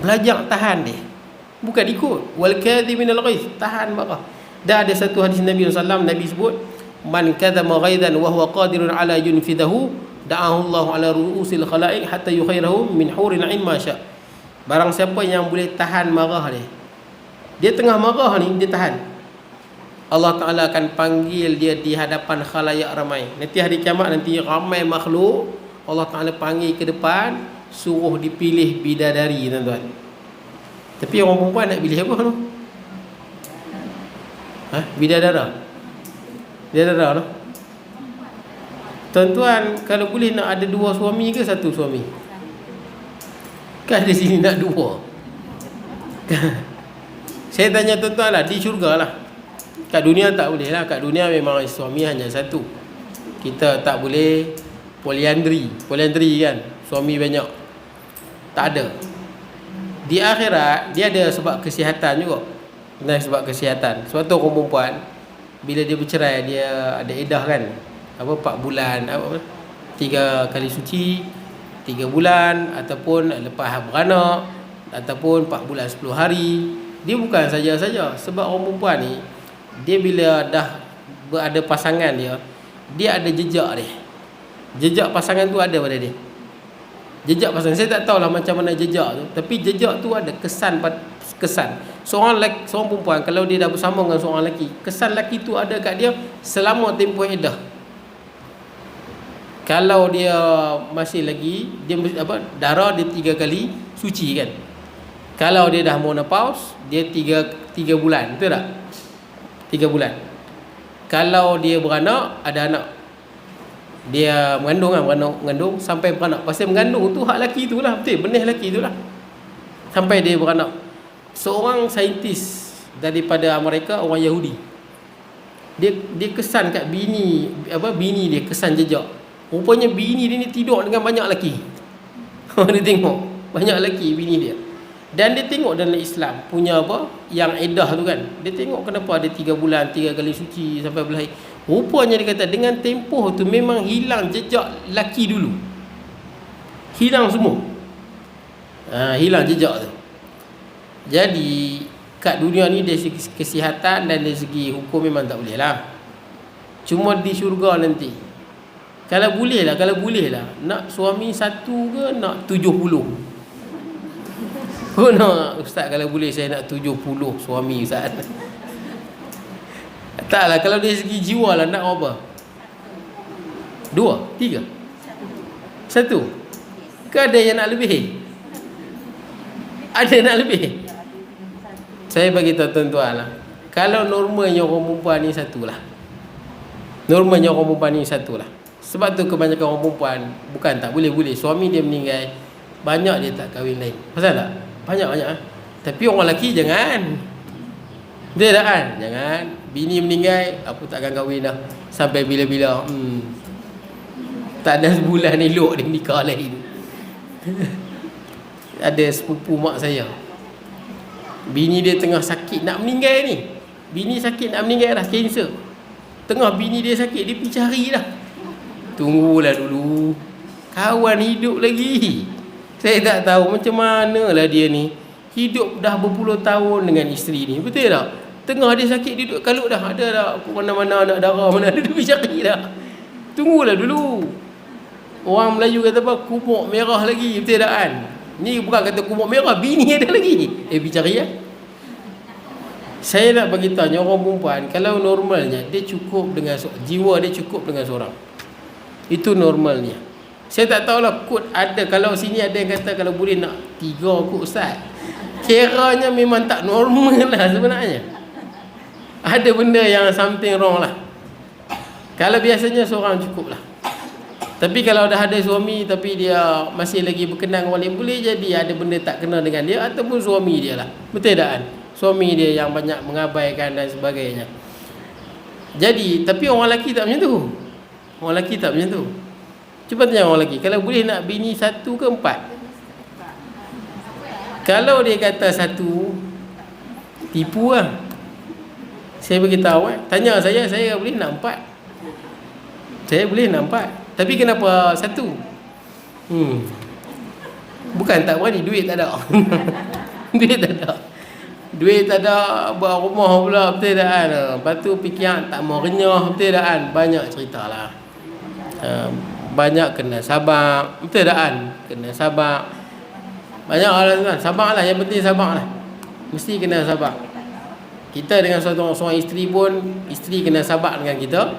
Belajar tahan dia, bukan ikut. Wal kadhiminal ghaidh, tahan marah. Dah ada satu hadis Nabi SAW, Nabi sebut, man kadhama ghaidan wa huwa qadirun ala yunfidahu, da'ahu Allah ala ru'usil khalaiq hatta yukhairahu min hurin 'ain ma sya'. Barang siapa yang boleh tahan marah dia tengah marah ni, dia tahan, Allah Ta'ala akan panggil dia di hadapan khalayak ramai. Nanti hari kiamat, nanti ramai makhluk, Allah Ta'ala panggil ke depan, suruh dipilih bidadari tuan-tuan. Tapi orang perempuan nak pilih apa tu? Bidadara tu. Tuan-tuan, kalau boleh nak ada dua suami ke satu suami? Kan di sini nak dua. Saya tanya tuan-tuan lah, di syurga lah. Kat dunia tak boleh lah. Kat dunia memang suami hanya satu. Kita tak boleh poliandri kan, suami banyak. Tak ada. Di akhirat dia ada sebab kesihatan juga. Nah, sebab kesihatan. Sebab tu orang perempuan bila dia bercerai, dia ada iddah kan, 4 bulan, 3 kali suci, 3 bulan, ataupun lepas beranak, ataupun 4 bulan 10 hari. Dia bukan saja-saja. Sebab orang perempuan ni, dia bila dah berada pasangan dia ada jejak dia. Jejak pasangan tu ada pada dia. Jejak pasangan, saya tak tahulah macam mana jejak tu, tapi jejak tu ada kesan. Seorang perempuan kalau dia dah bersama dengan seorang lelaki, kesan lelaki tu ada kat dia selama tempoh iddah. Kalau dia masih lagi, dia darah dia 3 kali suci kan. Kalau dia dah menopause, dia 3 bulan, betul tak? 3 bulan. Kalau dia beranak, ada anak, dia mengandung sampai beranak. Pasal mengandung tu hak lelaki tu lah, betul, benih lelaki tu lah, sampai dia beranak. Seorang saintis daripada Amerika, orang Yahudi, dia kesan kat bini dia kesan jejak. Rupanya bini dia ni tidur dengan banyak lelaki. Dia tengok banyak lelaki bini dia. Dan dia tengok dalam Islam punya yang edah tu kan, dia tengok kenapa ada 3 bulan 3 kali suci sampai berlahir. Rupanya dia kata dengan tempoh tu memang hilang jejak laki dulu, hilang semua. Hilang jejak tu. Jadi kat dunia ni dari segi kesihatan dan dari segi hukum memang tak boleh lah. Cuma di syurga nanti, kalau boleh lah nak suami satu ke nak 70? Oh nak, Ustaz, kalau boleh saya nak 70 suami, Ustaz. Taklah, kalau dari segi jiwa lah nak apa? 2, 3, 1. Ke ada yang nak lebih? Ada yang nak lebih? Saya bagi tahu tuan-tuan lah, kalau normalnya orang perempuan ni satu lah. Normalnya orang perempuan ni satu lah. Sebab tu kebanyakan orang perempuan bukan tak boleh, suami dia meninggal, banyak dia tak kahwin lain. Pasal tak? Banyak Tapi orang lelaki jangan. Dia tak kan? Jangan. Bini meninggal, aku takkan kahwin dah sampai bila-bila. Tak ada sebulan elok dia nikah lain. Ada sepupu mak saya, bini dia tengah sakit nak meninggal ni. Bini sakit nak meninggal dah, kanser. Tengah bini dia sakit, dia pergi cari dah. Tunggulah dulu, kawan hidup lagi. Saya tak tahu macam mana lah dia ni hidup dah berpuluh tahun dengan isteri ni, betul tak? Tengah dia sakit, dia duduk kalut dah. Ada dah mana-mana nak darah, mana ada, dia pergi cari dah. Tunggulah dulu. Orang Melayu kata apa? Kumuk merah lagi, betul tak kan? Ni bukan kata kumuk merah, bini ada lagi. Pergi cari ya. Saya nak bagi tahu orang perempuan, kalau normalnya dia cukup dengan jiwa dia cukup dengan seorang. Itu normalnya. Saya tak tahulah kod ada, kalau sini ada yang kata kalau boleh nak 3 kot, Ustaz. Kiranya memang tak normal lah sebenarnya. Ada benda yang something wrong lah. Kalau biasanya seorang cukup lah. Tapi kalau dah ada suami tapi dia masih lagi berkenang dengan lain, boleh jadi ada benda tak kena dengan dia, ataupun suami dia lah, betul tak kan? Suami dia yang banyak mengabaikan dan sebagainya. Jadi, tapi orang lelaki tak macam tu. Orang lelaki tak macam tu. Cuba tanya orang lelaki, kalau boleh nak bini 1 ke 4? Kalau dia kata 1, tipu lah. Saya beritahu tanya saya boleh nak 4. Saya boleh nak 4. Tapi kenapa 1? Bukan tak berani, duit tak ada. Duit tak ada, buat rumah pula, betul tak kan? Lepas tu fikir tak mau renyah, betul tak kan? Banyak cerita lah. Banyak kena sabar, betul tak kan? Kena sabar. Banyak orang kan, sabar lah, yang penting sabar lah. Mesti kena sabar. Kita dengan seorang isteri pun, isteri kena sabar dengan kita,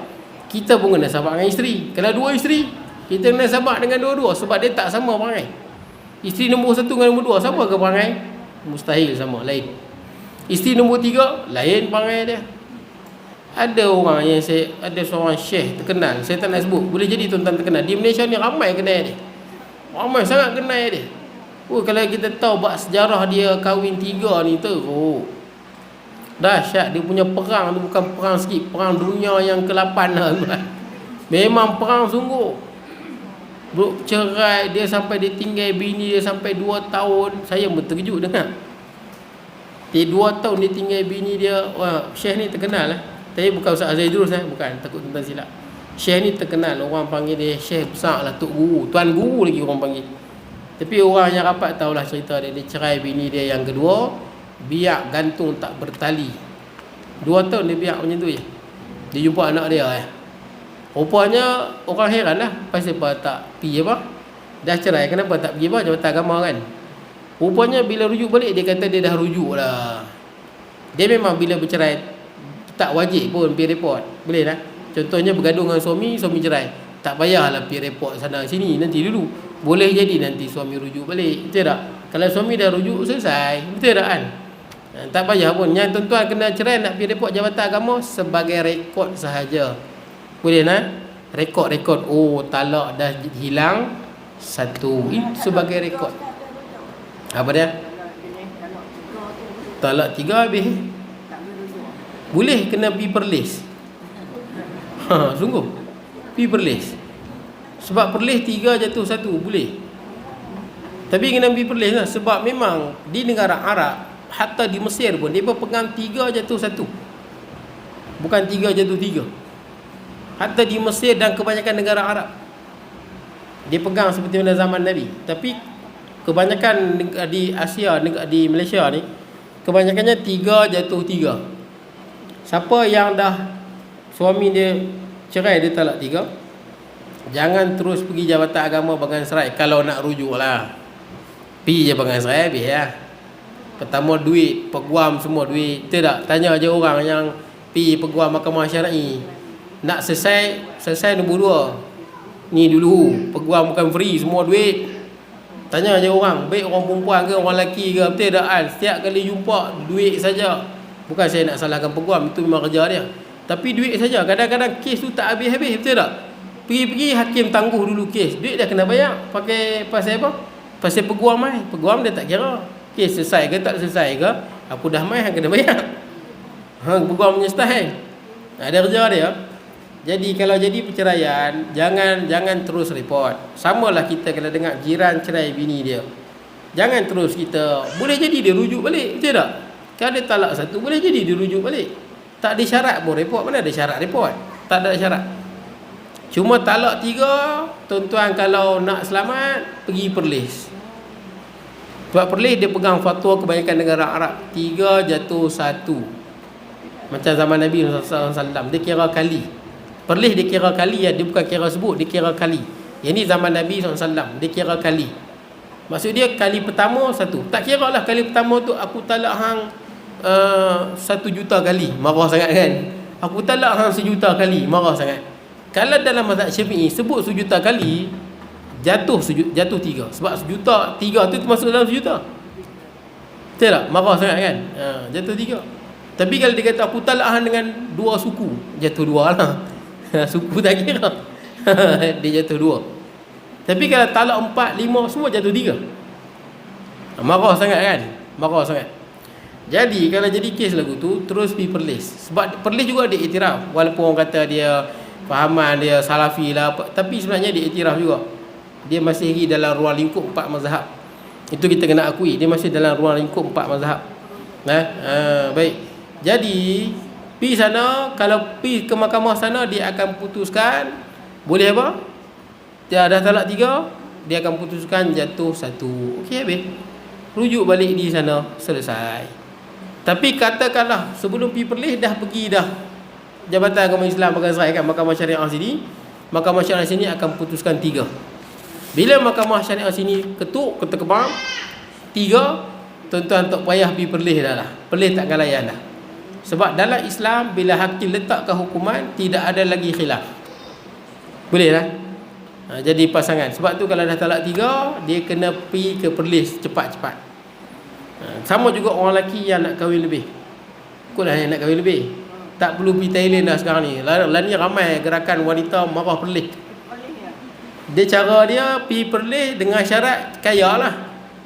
kita pun kena sabar dengan isteri. Kalau 2 isteri, kita kena sabar dengan dua-dua, sebab dia tak sama perangai. Isteri nombor 1 dengan nombor 2 sama ke perangai? Mustahil sama, lain. Isteri nombor 3 lain perangai dia. Ada orang yang ada seorang syekh terkenal, saya tak nak sebut, boleh jadi tuan-tuan terkenal di Malaysia ni, ramai kenal dia. Ramai sangat kenal dia. Kalau kita tahu bab sejarah dia kahwin 3 ni teruk. Dahsyat dia punya perang tu, bukan perang sikit, perang dunia yang ke-8 lah. Memang perang sungguh. Cerai dia sampai dia tinggal bini dia sampai 2 tahun. Saya pun terkejut dengar. 2 tahun dia tinggal bini dia. Wah, syekh ni terkenal lah. Tapi bukan Ustaz Zaidul, bukan, takut tuan silap. Syekh ni terkenal, orang panggil dia syekh besar lah, Tok Guru, Tuan Guru lagi orang panggil. Tapi orang yang rapat tahulah cerita dia. Dia cerai bini dia yang kedua, biak gantung tak bertali. 2 tahun dia biak macam tu je. Dia jumpa anak dia Rupanya orang heran lah, pasal apa tak pergi apa? Dah cerai, kenapa tak pergi apa? Jabatan agama kan. Rupanya bila rujuk balik, dia kata dia dah rujuk lah. Dia memang bila bercerai tak wajib pun pergi report, boleh lah. Contohnya bergaduh dengan suami cerai, tak payahlah pergi report sana sini, nanti dulu. Boleh jadi nanti suami rujuk balik, betul tak? Kalau suami dah rujuk, selesai. Betul tak kan? Tak payah pun. Yang tuan-tuan kena cerai nak pergi report Jabatan Agama sebagai rekod sahaja. Boleh nak? Rekod-rekod. Oh, talak dah hilang satu. Itu sebagai rekod. Apa dia? Talak 3 habis. Boleh kena pergi perlis. Sungguh. Pergi perlis. Sebab perlis 3 jatuh 1. Boleh. Tapi kena pergi perlis lah. Sebab memang di negara Arab, hatta di Mesir pun, dia pegang 3 jatuh 1. Bukan 3 jatuh 3. Hatta di Mesir dan kebanyakan negara Arab, dia pegang seperti mana zaman Nabi. Tapi kebanyakan di Asia, di Malaysia ni, kebanyakannya 3 jatuh 3. Siapa yang dah suami dia cerai, dia talak 3, jangan terus pergi Jabatan Agama Bagan Serai. Kalau nak rujuk lah, pergi je Bagan Serai habis lah. Pertama duit, peguam semua duit. Betul tak? Tanya je orang yang pergi peguam Mahkamah Syar'i. Nak selesai nombor 2. Ni dulu, peguam bukan free, semua duit. Tanya je orang, baik orang perempuan ke orang lelaki ke, betul tak kan? Setiap kali jumpa duit saja. Bukan saya nak salahkan peguam, itu memang kerja dia. Tapi duit saja. Kadang-kadang kes tu tak habis-habis, betul tak? Pergi-pergi hakim tangguh dulu kes. Duit dah kena bayar. Pakai pasal apa? Pasal peguam mai. Peguam dia tak kira. Kes selesai ke tak selesai ke, aku dah mai kena bayar. Peguam punya style. Ada kerja dia. Jadi kalau jadi perceraian, jangan terus report. Samalah kita kalau dengar jiran cerai bini dia. Jangan terus kita, boleh jadi dia rujuk balik, betul tak? Kalau dia talak 1, boleh jadi dia rujuk balik. Tak ada syarat pun report. Mana ada syarat report? Tak ada syarat. Cuma talak 3, tuan-tuan kalau nak selamat, pergi perlis. Sebab perlis dia pegang fatwa kebanyakan negara Arab, 3 jatuh 1. Macam zaman Nabi SAW, dia kira kali. Perlis dia kira kali ya, dia bukan kira sebut, dia kira kali. Yang ni zaman Nabi SAW, dia kira kali. Maksud dia kali pertama 1. Tak kira lah kali pertama tu aku talak hang 1 juta kali, marah sangat kan. Aku talak hang 1 juta kali, marah sangat. Kalau dalam mazhab Syafi'i sebut 1 juta kali, jatuh 3. Sebab 1 juta 3 tu termasuk dalam 1 juta. Betul tak? Marah sangat kan. Jatuh 3. Tapi kalau dia kata aku talak hang dengan 2 suku, jatuh 2 lah. Suku tak kira. Dia jatuh 2. Tapi kalau talak 4, 5 semua jatuh 3. Marah sangat kan. Marah sangat. Jadi kalau jadi kes lagu tu, terus pergi perlis. Sebab perlis juga dia iktiraf. Walaupun orang kata dia fahaman dia salafi lah, tapi sebenarnya dia iktiraf juga. Dia masih lagi dalam ruang lingkup 4 mazhab. Itu kita kena akui, dia masih dalam ruang lingkup 4 mazhab. Baik. Jadi pergi sana, kalau pergi ke mahkamah sana, dia akan putuskan boleh apa? Dia dah talak 3, dia akan putuskan jatuh 1. Okey, habis. Rujuk balik di sana, selesai. Tapi katakanlah sebelum pergi perlis dah pergi dah Jabatan Agama Islam Bagan Serai kan, Mahkamah Syariah sini. Mahkamah Syariah sini akan putuskan 3. Bila Mahkamah Syariah sini ketuk, ketekebam 3, tuan-tuan tak payah pergi perlis dah lah. Perlis takkan layan dah. Sebab dalam Islam, bila hakim letakkan hukuman, tidak ada lagi khilaf. Boleh lah. Jadi pasangan. Sebab tu kalau dah talak 3, dia kena pergi ke perlis cepat-cepat. Sama juga orang lelaki yang nak kahwin lebih. Ikutlah yang nak kahwin lebih. Tak perlu pergi Thailand dah sekarang ni. Lah ni ramai gerakan wanita marah perlis. Dia cara dia pergi perlis dengan syarat kaya lah.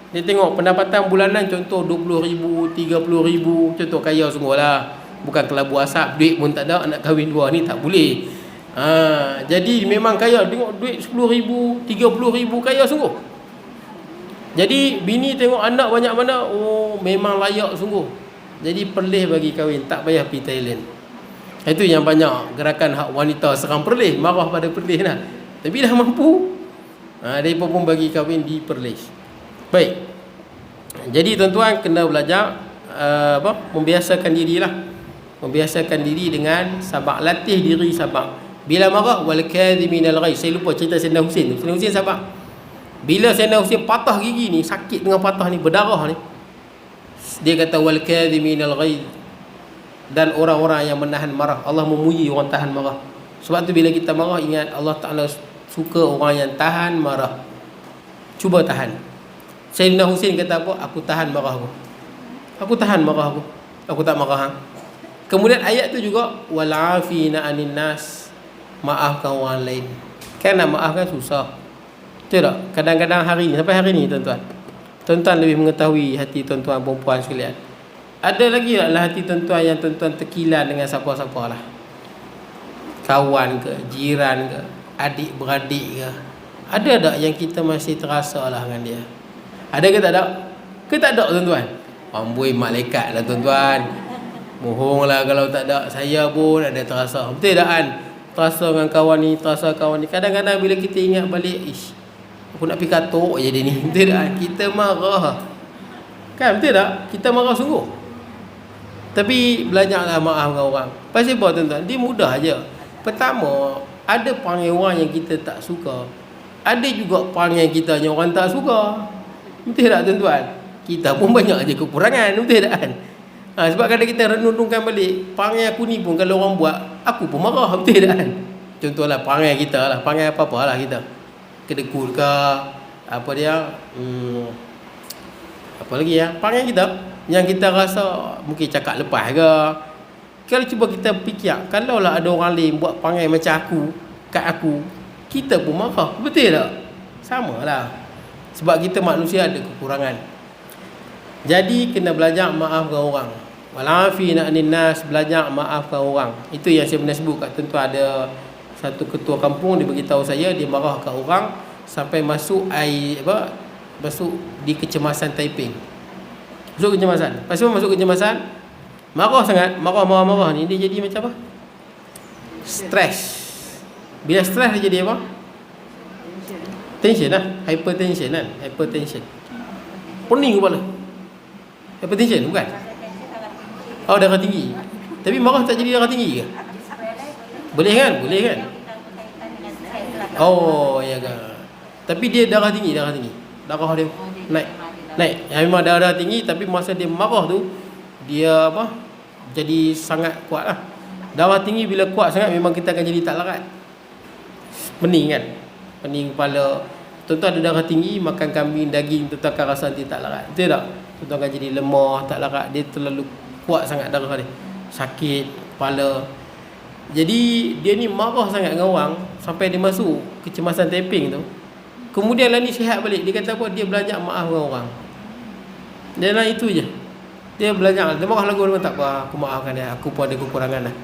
Dia tengok pendapatan bulanan contoh 20,000, 30,000, contoh kaya sungguhlah. Bukan kelabu asap, duit pun tak ada, nak kahwin 2 ni tak boleh. Jadi memang kaya, tengok duit 10,000, 30,000, kaya sungguh. Jadi bini tengok anak banyak mana, oh memang layak sungguh. Jadi perlis bagi kahwin, tak payah pergi Thailand. Itu yang banyak gerakan hak wanita serang perlis, marah pada perlis lah. Tapi dah mampu, mereka pun bagi kahwin di perlis. Baik. Jadi tuan-tuan kena belajar membiasakan dirilah. Membiasakan diri dengan sabar, latih diri sabar. Bila marah, wal kadhiminal ghaiz. Saya lupa cerita Sayyidina Husin. Sayyidina Husin sabar. Bila Sayyidina Husin patah gigi ni, sakit dengan patah ni, berdarah ni, dia kata wal kadhiminal ghaiz, dan orang-orang yang menahan marah. Allah memuji orang tahan marah. Sebab tu bila kita marah, ingat Allah Ta'ala suka orang yang tahan marah. Cuba tahan. Sayyidina Husain kata apa? Aku tahan marah aku. Aku tahan marah aku. Aku tak marah. Kemudian ayat tu juga wal afina anin nas, maafkan orang lain. Kan nak maafkan susah. Betul tak? Kadang-kadang hari ni, sampai hari ni tuan-tuan, tuan-tuan lebih mengetahui hati tuan-tuan perempuan sekalian. Ada lagi taklah hati tuan-tuan yang tuan-tuan terkilan dengan siapa-siapa lah, kawan ke, jiran ke, adik-beradik ke. Ada tak yang kita masih terasa lah dengan dia? Ada ke tak ada? Ke tak ada tuan-tuan? Amboi malaikat lah tuan-tuan. Bohong lah kalau tak ada. Saya pun ada terasa. Betul tak kan? Terasa dengan kawan ni, terasa kawan ni. Kadang-kadang bila kita ingat balik, ish, aku nak pergi katuk je dia ni. Betul tak kan? Kita marah. Kan betul tak? Kita marah sungguh. Tapi belajarlah maaf dengan orang. Pasal apa tuan-tuan? Dia mudah aja. Pertama, ada perangai orang yang kita tak suka. Ada juga perangai kita yang orang tak suka. Betul tak tuan-tuan? Kita pun banyak je kekurangan. Betul tak kan? Sebab kadang kita renung-renungkan balik, perangai aku ni pun kalau orang buat, aku pun marah. Betul tak kan? Contohlah perangai kita lah. Perangai apa-apa lah kita. Kedekut ke, apa dia, apa lagi ya, perangai kita yang kita rasa mungkin cakap lepas ke. Kalau cuba kita fikir, kalau lah ada orang lain buat perangai macam aku, kat aku, kita pun marah. Betul tak? Sama lah. Sebab kita manusia ada kekurangan. Jadi kena belajar maafkan orang. Walafina anin nas, belajar maafkan orang. Itu yang saya pernah sebut kat tuan-tuan. Ada satu ketua kampung, dia beritahu saya, dia marah kat orang sampai masuk air apa? Masuk di kecemasan Taiping. Masuk kecemasan. Pasal masuk kecemasan, marah sangat, marah ni dia jadi macam apa? Stres. Bila stres dia jadi apa? Tension lah, hypertension kan, hypertension. Pening kepala. Hypertension bukan? Oh, darah tinggi. Tapi marah tak jadi darah tinggi ke? Boleh kan? Boleh kan? Oh, ya kan. Tapi dia darah tinggi. Darah dia naik. Yang memang darah tinggi, tapi masa dia marah tu, dia apa? Jadi sangat kuat lah. Darah tinggi bila kuat sangat, memang kita akan jadi tak larat. Pening kan? Pening kepala. Tuan-tuan ada darah tinggi, makan kambing, daging, tuan-tuan akan rasa nanti tak larat. Betul tak? Tuan-tuan akan jadi lemah, tak larat. Dia terlalu kuat sangat darah dia. Sakit kepala. Jadi dia ni marah sangat dengan orang sampai dia masuk kecemasan Taiping tu. Kemudian lah ni sihat balik. Dia kata apa? Dia belajar maaf dengan orang. Dan lah itu je. Dia belajar. Dia marah lagu dia tak apa, aku maafkan dia. Aku pun ada kekurangan lah.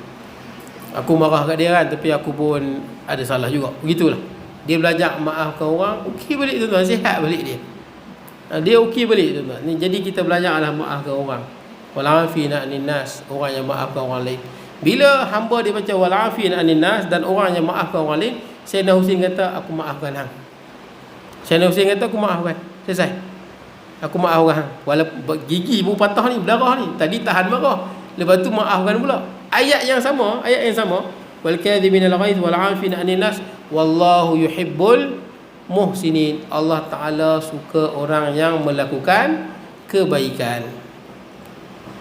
Aku marah kat dia kan, tapi aku pun ada salah juga. Begitulah. Dia belajar maafkan orang, okey balik tuan-tuan, sihat balik dia. Dia okey balik tuan-tuan. Jadi kita belajarlah maafkan orang. Wal afina anin nas, orang yang maafkan orang lain. Bila hamba dia baca wal afina anin nas dan orang yang maafkan orang lain, Sayyidina Husain kata aku maafkan hang. Sayyidina Husain kata aku maafkan. Selesai. Aku maafkan hang. Walaupun gigi pun patah ni, berdarah ni. Tadi tahan marah. Lepas tu maafkan pula. Ayat yang sama. Wal kadhibina al-ghaidh wal 'afina 'anil nas wallahu yuhibbul muhsinin. Allah Taala suka orang yang melakukan kebaikan.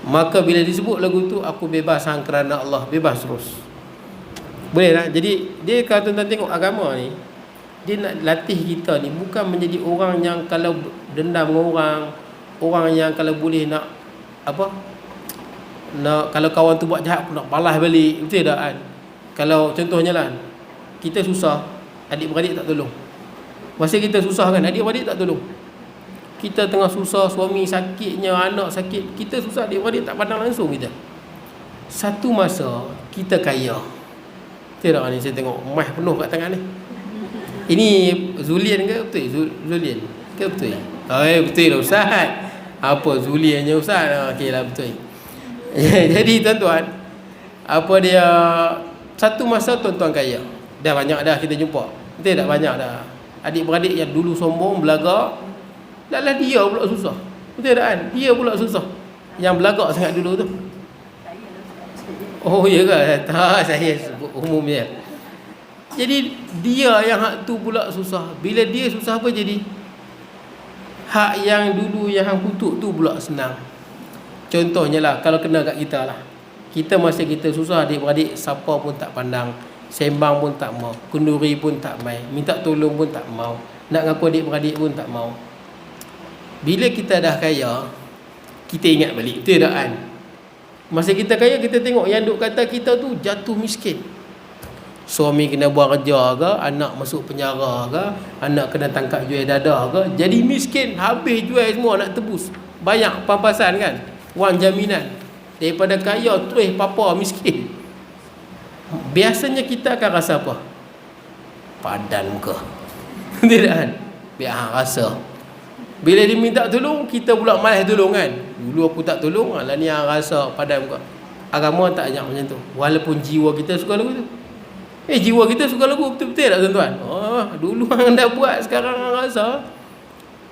Maka bila disebut lagu tu, aku bebas hang kerana Allah, bebas terus. Boleh tak? Jadi dia kalau tuan-tuan tengok agama ni, dia nak latih kita ni bukan menjadi orang yang kalau dendam dengan orang yang kalau boleh nak apa? Nak, kalau kawan tu buat jahat pun nak balas balik. Betul tak kan? Kalau contohnya lah, kita susah, adik-beradik tak tolong. Masa kita susah kan, adik-beradik tak tolong. Kita tengah susah, suami sakitnya, anak sakit, kita susah, adik-beradik tak pandang langsung kita. Satu masa kita kaya. Betul tak ni? Saya tengok emas penuh kat tangan ni. Ini Zulian ke betul? Zulian ke betul? Betul lah Ustaz. Apa Zuliannya Ustaz? Okey lah betul. Jadi tuan-tuan, apa dia, satu masa tuan-tuan kaya. Dah banyak dah kita jumpa. Betul tak? Banyak dah. Adik-beradik yang dulu sombong, belagak, lah dia pula susah. Betul tak kan? Dia pula susah. Yang belagak sangat dulu tu. Oh ya ke? Tak, saya sebut umum je. Jadi dia yang hak tu pula susah. Bila dia susah apa jadi? Hak yang dulu yang hang kutuk tu pula senang. Contohnya lah, kalau kena kat kita lah. Kita masa kita susah, adik-beradik siapa pun tak pandang. Sembang pun tak mau. Kenduri pun tak mai. Minta tolong pun tak mau. Nak ngaku adik-beradik pun tak mau. Bila kita dah kaya, kita ingat balik, betul tak kan? Masa kita kaya, kita tengok yang duk kata kita tu jatuh miskin. Suami kena buang kerja ke, anak masuk penjara ke, anak kena tangkap jual dadah ke, jadi miskin, habis jual semua nak tebus, banyak pampasan kan, wang jaminan. Daripada kaya terus papa miskin. Biasanya kita akan rasa apa? Padan ke? Tidak kan? Biar rasa. Bila dia minta tolong, kita pula malas tolong kan. Dulu aku tak tolong, lah ni yang rasa padan ke. Agama tak ajak macam tu. Walaupun jiwa kita suka lagu tu. Jiwa kita suka lagu, betul-betul tak tuan-tuan? Dulu hang dah buat, sekarang hang rasa.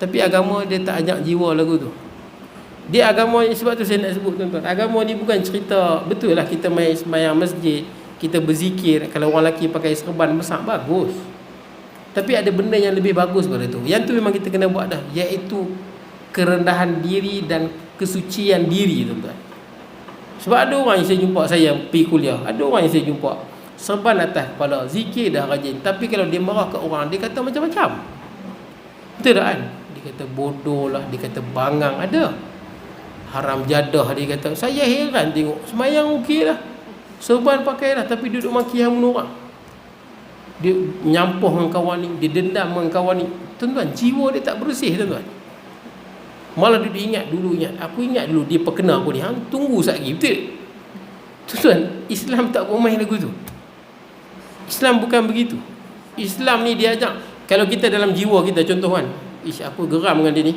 Tapi agama dia tak ajak jiwa lagu tu. Dia agama, sebab tu saya nak sebut tuan-tuan, agama ni bukan cerita, betul lah kita main sembahyang masjid, kita berzikir, kalau orang lelaki pakai serban besar, bagus. Tapi ada benda yang lebih bagus daripada tu. Yang tu memang kita kena buat dah, iaitu kerendahan diri dan kesucian diri tuan-tuan. Sebab ada orang yang saya jumpa, saya pergi kuliah, ada orang yang saya jumpa serban atas kepala, zikir dah rajin, tapi kalau dia marah ke orang, dia kata macam-macam. Betul tak kan? Dia kata bodoh lah, dia kata bangang, ada haram jadah, dia kata. Saya heran tengok semayang okey lah, serban pakai lah, tapi duduk maki hamun orang. Dia nyampuh dengan kawan ni, dia dendam dengan kawan ni. Tuan-tuan, jiwa dia tak bersih tuan-tuan. Malah dia ingat dulu, aku ingat dulu dia perkena aku ni, tunggu sekejap lagi, betul? Tuan-tuan, Islam tak bermain lagu tu. Islam bukan begitu. Islam ni dia ajak, kalau kita dalam jiwa kita, contoh kan, aku geram dengan dia ni,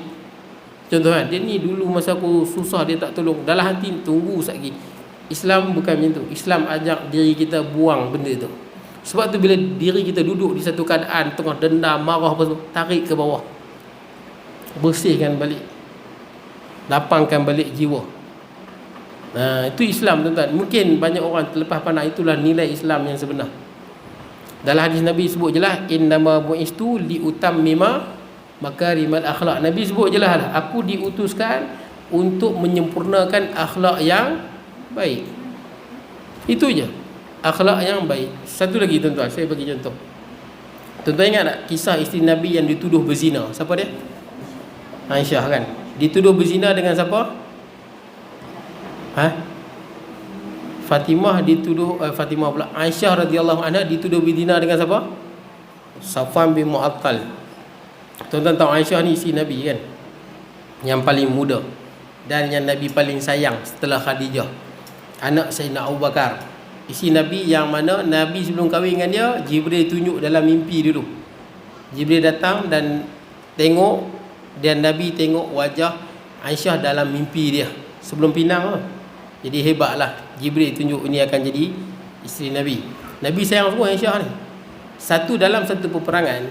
contoh kan, dia ni dulu masa aku susah dia tak tolong, dalam hati tunggu sekejap lagi. Islam bukan macam tu. Islam ajak diri kita buang benda tu. Sebab tu bila diri kita duduk di satu keadaan tengah dendam, marah apa semua, tarik ke bawah, bersihkan balik, lapangkan balik jiwa. Itu Islam tuan-tuan. Mungkin banyak orang terlepas pandang, itulah nilai Islam yang sebenar. Dalam hadis Nabi sebut jelas, innama bu'istu liutammima makarimal akhlak. Nabi sebut jelas lah, aku diutuskan untuk menyempurnakan akhlak yang baik. Itu je, akhlak yang baik. Satu lagi tuan-tuan, saya bagi contoh. Tuan-tuan ingat tak kisah isteri Nabi yang dituduh berzina? Siapa dia? Aisyah kan. Dituduh berzina dengan siapa? Fatimah dituduh, Fatimah pula, Aisyah radhiyallahu anha dituduh berzina dengan siapa? Safwan bin Mu'attal. Tuan-tuan tahu Aisyah ni isteri Nabi kan, yang paling muda dan yang Nabi paling sayang setelah Khadijah, anak Sayyidina Abu Bakar. Isteri Nabi yang mana Nabi sebelum kahwin dengan dia, Jibril tunjuk dalam mimpi dulu. Jibril datang dan tengok, dan Nabi tengok wajah Aisyah dalam mimpi dia sebelum pinang lah. Jadi hebatlah, Jibril tunjuk ini akan jadi isteri Nabi. Nabi sayang semua Aisyah ni. Dalam satu peperangan,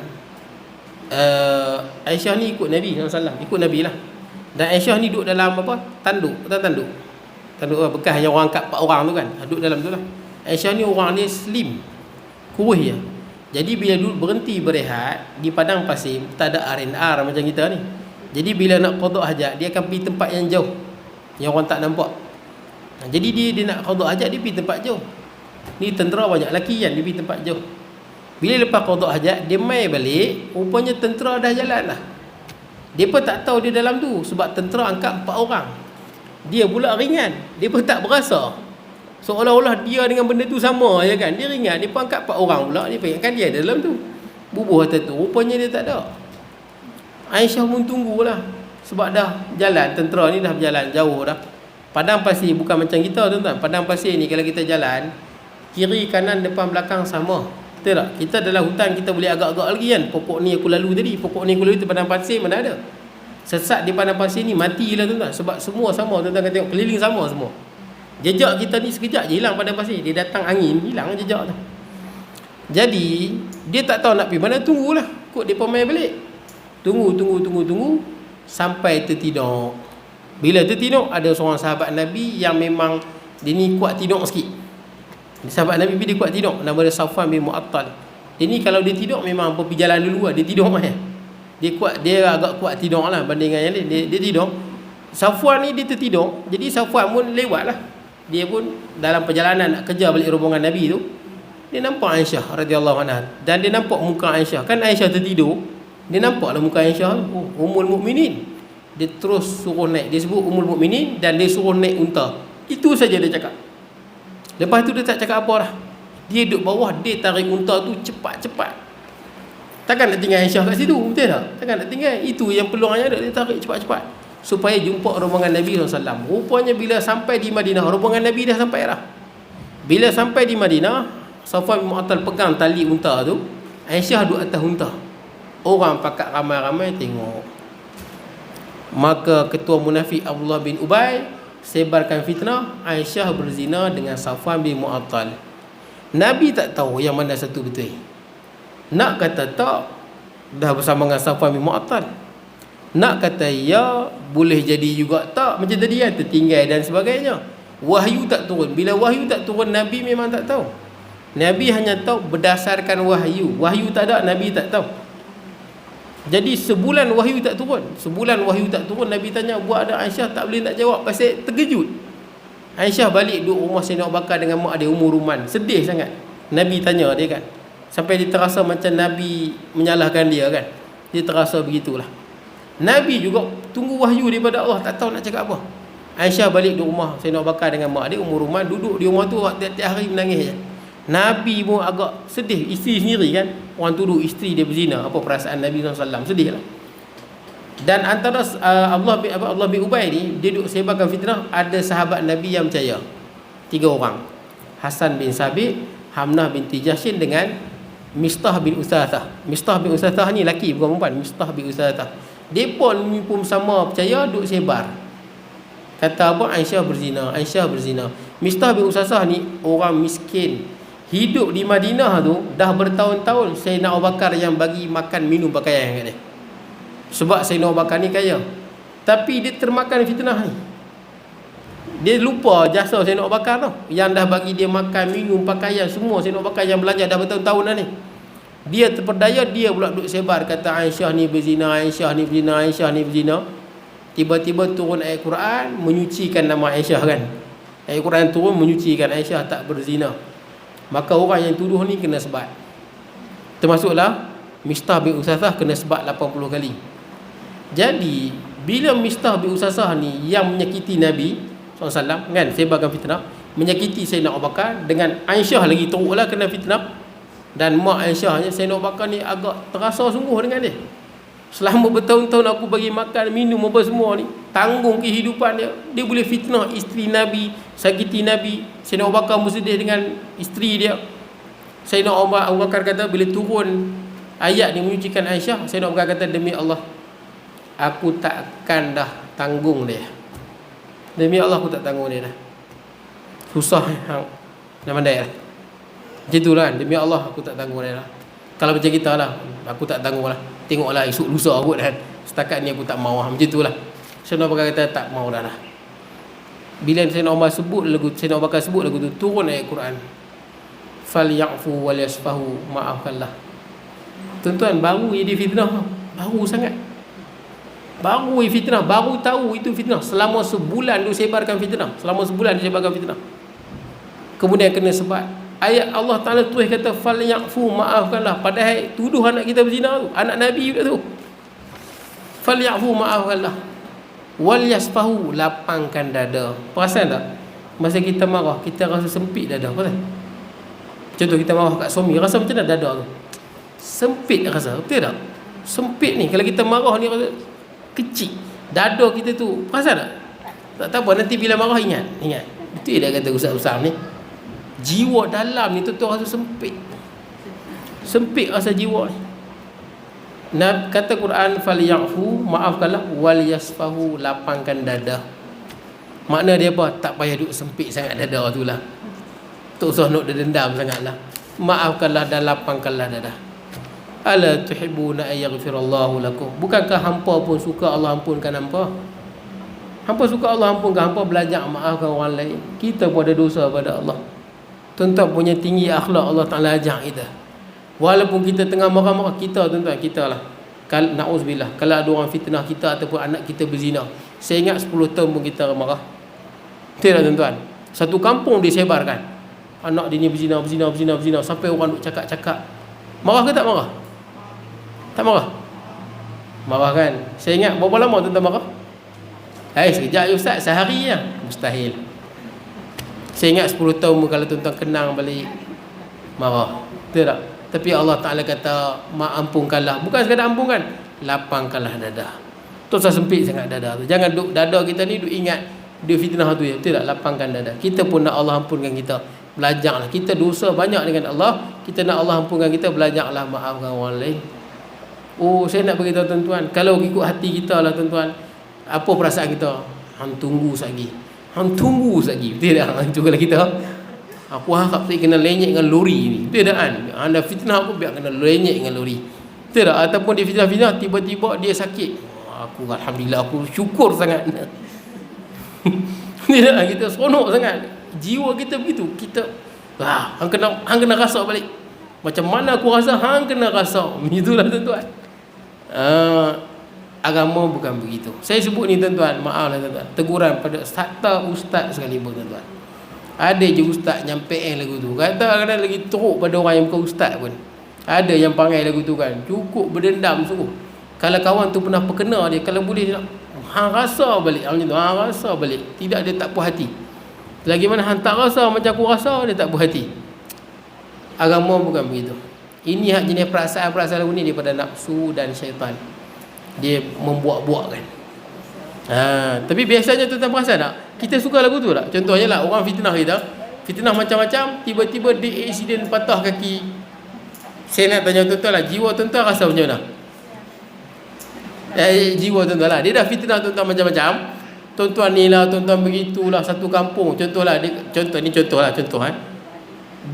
Aisyah ni ikut Nabi SAW, ikut Nabi lah. Dan Aisyah ni duduk dalam apa? Tanduk, tanduk bekas yang orang angkat 4 orang tu kan, duduk dalam tu lah. Aisyah ni orang ni slim, kurus je. Jadi bila duduk berhenti berehat di padang pasir, tak ada R&R macam kita ni. Jadi bila nak qada hajat, dia akan pergi tempat yang jauh, yang orang tak nampak. Jadi dia nak qada hajat, dia pergi tempat jauh. Ni tentera banyak lelaki kan, dia pergi tempat jauh. Bila lepas qada hajat, dia mai balik, rupanya tentera dah jalan lah. Dia pun tak tahu dia dalam tu, sebab tentera angkat 4 orang. Dia pula ringan, dia pun tak berasa, seolah-olah dia dengan benda tu sama je kan. Dia ringan, dia pun angkat 4 orang pula, dia ingatkan dia dalam tu. Bubuh atas tu, rupanya dia tak ada. Aisyah pun tunggulah, sebab dah jalan, tentera ni dah berjalan jauh dah. Padang pasir bukan macam kita tuan-tuan. Padang pasir ni kalau kita jalan, kiri kanan depan belakang sama, betul tak? Kita dalam hutan kita boleh agak-agak lagi kan. Pokok ni aku lalu tadi, pokok ni aku lalu, padang pasir mana ada. Sesat di padang pasir ni matilah tuan-tuan, sebab semua sama. Tuan-tuan akan tengok keliling sama semua. Jejak kita ni sekejap je hilang padang pasir. Dia datang angin, hilang jejak tu. Jadi dia tak tahu nak pergi mana, tunggulah kot dia pemain balik. Tunggu sampai tertidur. Bila tertidur, ada seorang sahabat Nabi yang memang dia ni kuat tidur sikit. Sahabat Nabi dia kuat tidur, nama dia Safwan bin Mu'attal. Dia ni kalau dia tidur memang pergi jalan dulu lah, dia tidur macam. Dia agak kuat tidur lah banding dengan yang lain. Dia tidur. Safwan ni dia tertidur. Jadi Safwan pun lewat lah. Dia pun dalam perjalanan nak kejar balik rombongan Nabi tu, dia nampak Aisyah radhiyallahu anha. Dan dia nampak muka Aisyah. Kan Aisyah tertidur, dia nampaklah muka Aisyah, Ummul Mukminin. Dia terus suruh naik. Dia sebut Ummul Mukminin dan dia suruh naik unta. Itu saja dia cakap. Lepas tu dia tak cakap apa dah. Dia duduk bawah, dia tarik unta tu cepat-cepat. Takkan nak tinggal Aisyah kat situ, betul tak? Takkan nak tinggal. Itu yang peluangnya ada, dia tarik cepat-cepat supaya jumpa rombongan Nabi SAW. Rupanya bila sampai di Madinah, rombongan Nabi dah sampai dah. Bila sampai di Madinah, Safwan bin Mu'attal pegang tali unta tu, Aisyah duduk atas unta. Orang pakat ramai-ramai tengok. Maka ketua munafik Abdullah bin Ubay sebarkan fitnah Aisyah berzina dengan Safwan bin Mu'attal. Nabi tak tahu yang mana satu betul. Nak kata tak, dah bersama dengan Safwan bin Mu'attal. Nak kata ya, boleh jadi juga tak, macam tadi kan, tertinggal dan sebagainya. Wahyu tak turun. Bila wahyu tak turun, Nabi memang tak tahu. Nabi hanya tahu berdasarkan wahyu. Wahyu tak ada, Nabi tak tahu. Jadi sebulan wahyu tak turun. Sebulan wahyu tak turun, Nabi tanya, buat ada Aisyah tak boleh nak jawab, pasal terkejut. Aisyah balik duduk rumah Sayyidina Abu Bakar dengan mak dia Ummu Ruman. Sedih sangat. Nabi tanya dia kan. Sampai dia terasa macam Nabi menyalahkan dia kan. Dia terasa begitulah. Nabi juga tunggu wahyu daripada Allah, tak tahu nak cakap apa. Aisyah balik duduk rumah Sayyidina Abu Bakar dengan mak dia Ummu Ruman. Duduk di rumah tu tiap-tiap hari menangis je. Nabi pun agak sedih. Isteri sendiri kan, orang tuduh isteri dia berzina. Apa perasaan Nabi SAW? Sedih lah. Dan antara Abdullah bin Ubay ni, dia duduk sebarkan fitnah. Ada sahabat Nabi yang percaya, 3 orang. Hasan bin Sabit, Hamnah binti Jahsyin dengan Mistah bin Usathah. Mistah bin Usathah ni lelaki bukan perempuan. Mistah bin Usathah. Dia pun sama percaya, duduk sebar. Kata apa? Aisyah berzina, Aisyah berzina. Mistah bin Usathah ni orang miskin, hidup di Madinah tu dah bertahun-tahun. Sayyidina Abu Bakar yang bagi makan minum pakaian kat dia. Sebab Sayyidina Abu Bakar ni kaya. Tapi dia termakan fitnah ni. Dia lupa jasa Sayyidina Abu Bakar tu, yang dah bagi dia makan, minum, pakaian, semua. Sayyidina Abu Bakar yang belajar dah bertahun-tahun dah ni. Dia terperdaya, dia pula duduk sebar, kata Aisyah ni berzina, Aisyah ni berzina, Aisyah ni berzina. Tiba-tiba turun ayat Quran menyucikan nama Aisyah kan. Ayat Quran turun menyucikan Aisyah tak berzina. Maka orang yang tuduh ni kena sebat. Termasuklah Mistah bin Usathah kena sebat 80 kali. Jadi bila Mistah bin Usathah ni yang menyakiti Nabi SAW kan, sebarkan fitnah, menyakiti Sayyidina Abu Bakar, dengan Aisyah lagi teruklah kena fitnah. Dan mak Aisyahnya, Sayyidina Abu Bakar ni agak terasa sungguh dengan dia. Selama bertahun-tahun aku bagi makan, minum apa semua ni, tanggung kehidupan dia. Dia boleh fitnah isteri Nabi, sakiti Nabi. Sayyidina Abu Bakar bersedih dengan isteri dia. Sayyidina Abu Bakar kata bila turun ayat ni menyucikan Aisyah, Sayyidina Abu Bakar kata, demi Allah aku takkan dah tanggung dia. Demi Allah aku tak tanggung dia dah. Susah hang nak pandai lah. Macam tu lah, demi Allah aku tak tanggung dia lah. Kalau macam kita lah, aku tak tanggung lah. Tengoklah esok lusa kot kan. Setakat ni aku tak mau lah. Macam tu lah. Sayyidina Abu Bakar kata tak mau dah lah. Bila Sayyidina Abu Bakar sebut lagu tu, turun ayat Quran. Fal ya'fu wal yasfahu, maafkanlah. Tuan-tuan, baru jadi fitnah. Baru sangat. Baru fitnah, baru tahu itu fitnah. Selama sebulan dia sebarkan fitnah. Selama sebulan dia sebarkan fitnah. Kemudian kena sebat. Ayat Allah Ta'ala tulis kata fal ya'fu, maafkanlah. Padahal tuduh anak kita berzina tu, anak Nabi juga tu. Fal ya'fu, maafkanlah. Wal yasfahu, lapangkan dada. Perasan tak? Masa kita marah, kita rasa sempit dada. Perasan? Contoh kita marah kat suami, rasa macam mana dada tu? Sempit rasa, betul tak? Sempit ni, kalau kita marah ni rasa kecil. Dada kita tu, perasan tak? Tak tahu apa, nanti bila marah ingat. Betul dia kata Ustaz ni. Jiwa dalam ni tu rasa sempit. Sempit rasa jiwa ni. Nah, kata Quran fal ya'fu, maafkanlah, wal yasfahu, lapangkan dada. Makna dia apa? Tak payah duduk sempit sangat dada tu lah. Tak usah nak dendam sangatlah. Maafkanlah dan lapangkanlah dada. Ala tuhibbuna ay yaghfirallahu lakum. Bukankah hampa pun suka Allah ampunkan hampa? Hampa suka Allah ampunkan hampa, belajar maafkan orang lain. Kita pun ada dosa pada Allah. Tuan-tuan punya tinggi akhlak Allah Ta'ala ajak kita. Walaupun kita tengah marah-marah, kita tuan-tuan, kita lah, na'uzubillah, kalau ada orang fitnah kita ataupun anak kita berzina, saya ingat 10 tahun pun kita marah. Betul tak tuan-tuan? Satu kampung disebarkan anak dia ni berzina, sampai orang duk cakap-cakap. Marah ke tak marah? Tak marah? Marah kan? Saya ingat berapa lama tuan-tuan marah? Sekejap je Ustaz, sehari je. Mustahil. Saya ingat 10 tahun kalau tuan-tuan kenang balik, marah. Betul tak? Tapi Allah Ta'ala kata, ampunkanlah. Bukan sekadar ampunkan, lapangkanlah dada. Tu sempit sangat dada tu. Jangan duk dada kita ni duk ingat dia fitnah tu je. Betul tak? Lapangkan dada. Kita pun nak Allah ampunkan kita. Belajarlah. Kita dosa banyak dengan Allah. Kita nak Allah ampunkan kita. Belajarlah maafkan orang lain. Oh, saya nak beritahu tuan-tuan, kalau ikut hati kita lah tuan-tuan, apa perasaan kita? Hang tunggu lagi. Betul tak? Cuba lah kita. Aku harap saya kena lenyek dengan lori ni. Betul tak kan? Anda fitnah aku biar kena lenyek dengan lori. Betul tak? Ataupun dia fitnah, tiba-tiba dia sakit. Aku Alhamdulillah, aku syukur sangat. Betul tak? Kita seronok sangat. Jiwa kita begitu. Kita hang kena rasa balik. Macam mana aku rasa, hang kena rasa. Itulah tuan-tuan. Agama bukan begitu. Saya sebut ni tuan-tuan, maaflah tuan-tuan, teguran pada ustaz sekalipun tuan-tuan. Ada je ustaz nyampe lagu tu. Kadang-kadang lagi teruk pada orang yang bukan ustaz pun. Ada yang panggil lagu tu kan. Cukup berdendam sungguh. Kalau kawan tu pernah perkena dia, kalau boleh dia hang rasa balik. Macam tu, hang rasa balik. Tidak, dia tak puas hati. Lagi mana hang tak rasa macam aku rasa, dia tak puas hati. Agama bukan begitu. Ini hak jenis perasaan-perasaan lagu ni daripada nafsu dan syaitan. Dia membuat-buatkan. Tapi biasanya tuan-tuan perasan tak? Kita suka lagu tu tak? Contohnya lah, orang fitnah kita. Fitnah macam-macam, tiba-tiba dia accident patah kaki. Saya nak tanya tuan-tuan lah, jiwa tuan-tuan rasa macam mana? Jiwa tuan-tuan lah, dia dah fitnah tuan-tuan macam-macam. Tuan-tuan ni lah, tuan-tuan begitulah, satu kampung. Contoh lah.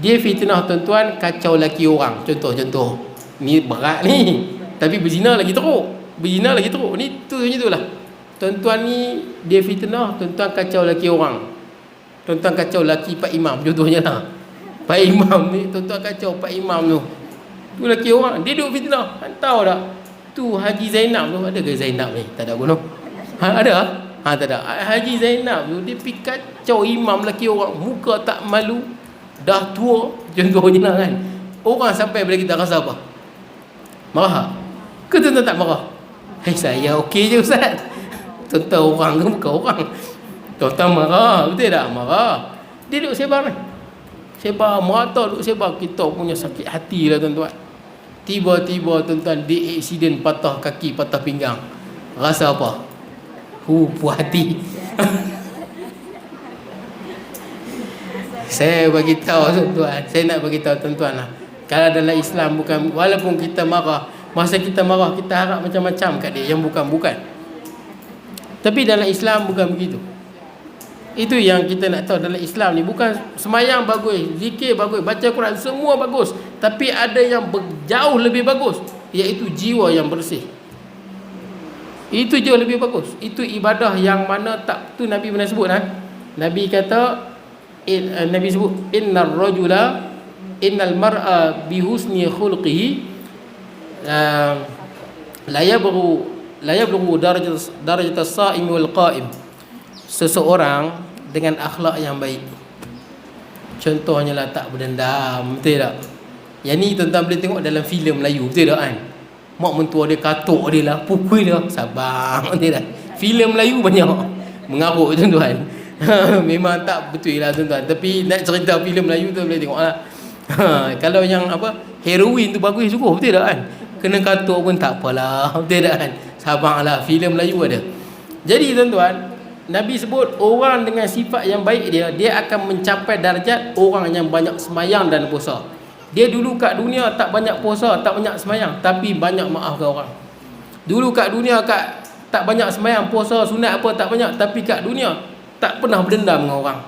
Dia fitnah tuan-tuan, kacau laki orang. Contoh. Ni berat ni. Tapi berzina lagi teruk. Ni tu macam tu lah. Tuan-tuan ni dia fitnah, tuan-tuan kacau laki orang. Tuan-tuan kacau laki Pak Imam, contohnya lah. Pak Imam ni, tuan-tuan kacau Pak Imam tu. Tu laki orang, dia duk fitnah. Tahu tak? Tu Haji Zainab tu, ada ke Zainab ni? Tak ada pun. Ada? Tak ada. Haji Zainab tu, dia pergi kacau imam laki orang. Muka tak malu. Dah tua, contohnya lah kan. Orang sampai bila kita rasa apa? Marah? Ke tuan-tuan tak marah? Saya okey je Ustaz. Tuan-tuan orang ke bukan orang? Tuan-tuan marah, betul tak? Marah. Dia duduk sebar ni. Sebar, merata duduk sebar. Kita punya sakit hati lah tuan-tuan. Tiba-tiba tuan-tuan dia accident, patah kaki, patah pinggang. Rasa apa? Puas hati. Saya bagi tahu tuan-tuan, saya nak bagi tahu tuan-tuan lah. Kalau dalam Islam bukan, walaupun kita marah, masa kita marah kita harap macam-macam kat dia yang bukan-bukan. Tapi dalam Islam bukan begitu. Itu yang kita nak tahu dalam Islam ni. Bukan semayang bagus, zikir bagus, baca Quran semua bagus, tapi ada yang jauh lebih bagus, iaitu jiwa yang bersih. Itu jauh lebih bagus. Itu ibadah yang mana tak, tu Nabi pernah sebut kan. Nabi kata, Nabi sebut innal mar'a bihusni khulqihi la yablughu darajat as-sa'im wal qa'im. Seseorang dengan akhlak yang baik, contohnya lah tak berdendam, betul tak? Yang ni tuan-tuan boleh tengok dalam filem Melayu, betul tak kan? Mak mentua dia katuk dia lah, pukul dia, sabar, betul tak? Filem Melayu banyak mengarut tuan-tuan. Memang tak betul lah tuan-tuan. Tapi nak cerita filem Melayu tu boleh tengok lah. Kalau yang apa, heroin tu bagus sungguh, betul tak kan? Kena katuk pun tak apalah, betul tak kan? Sabarlah, filem Melayu ada. Jadi tuan-tuan, Nabi sebut orang dengan sifat yang baik dia akan mencapai darjat orang yang banyak semayang dan puasa. Dia dulu kat dunia tak banyak puasa, tak banyak semayang, tapi banyak maafkan orang. Dulu kat dunia tak banyak semayang, puasa, sunat apa tak banyak, tapi kat dunia tak pernah berdendam dengan orang.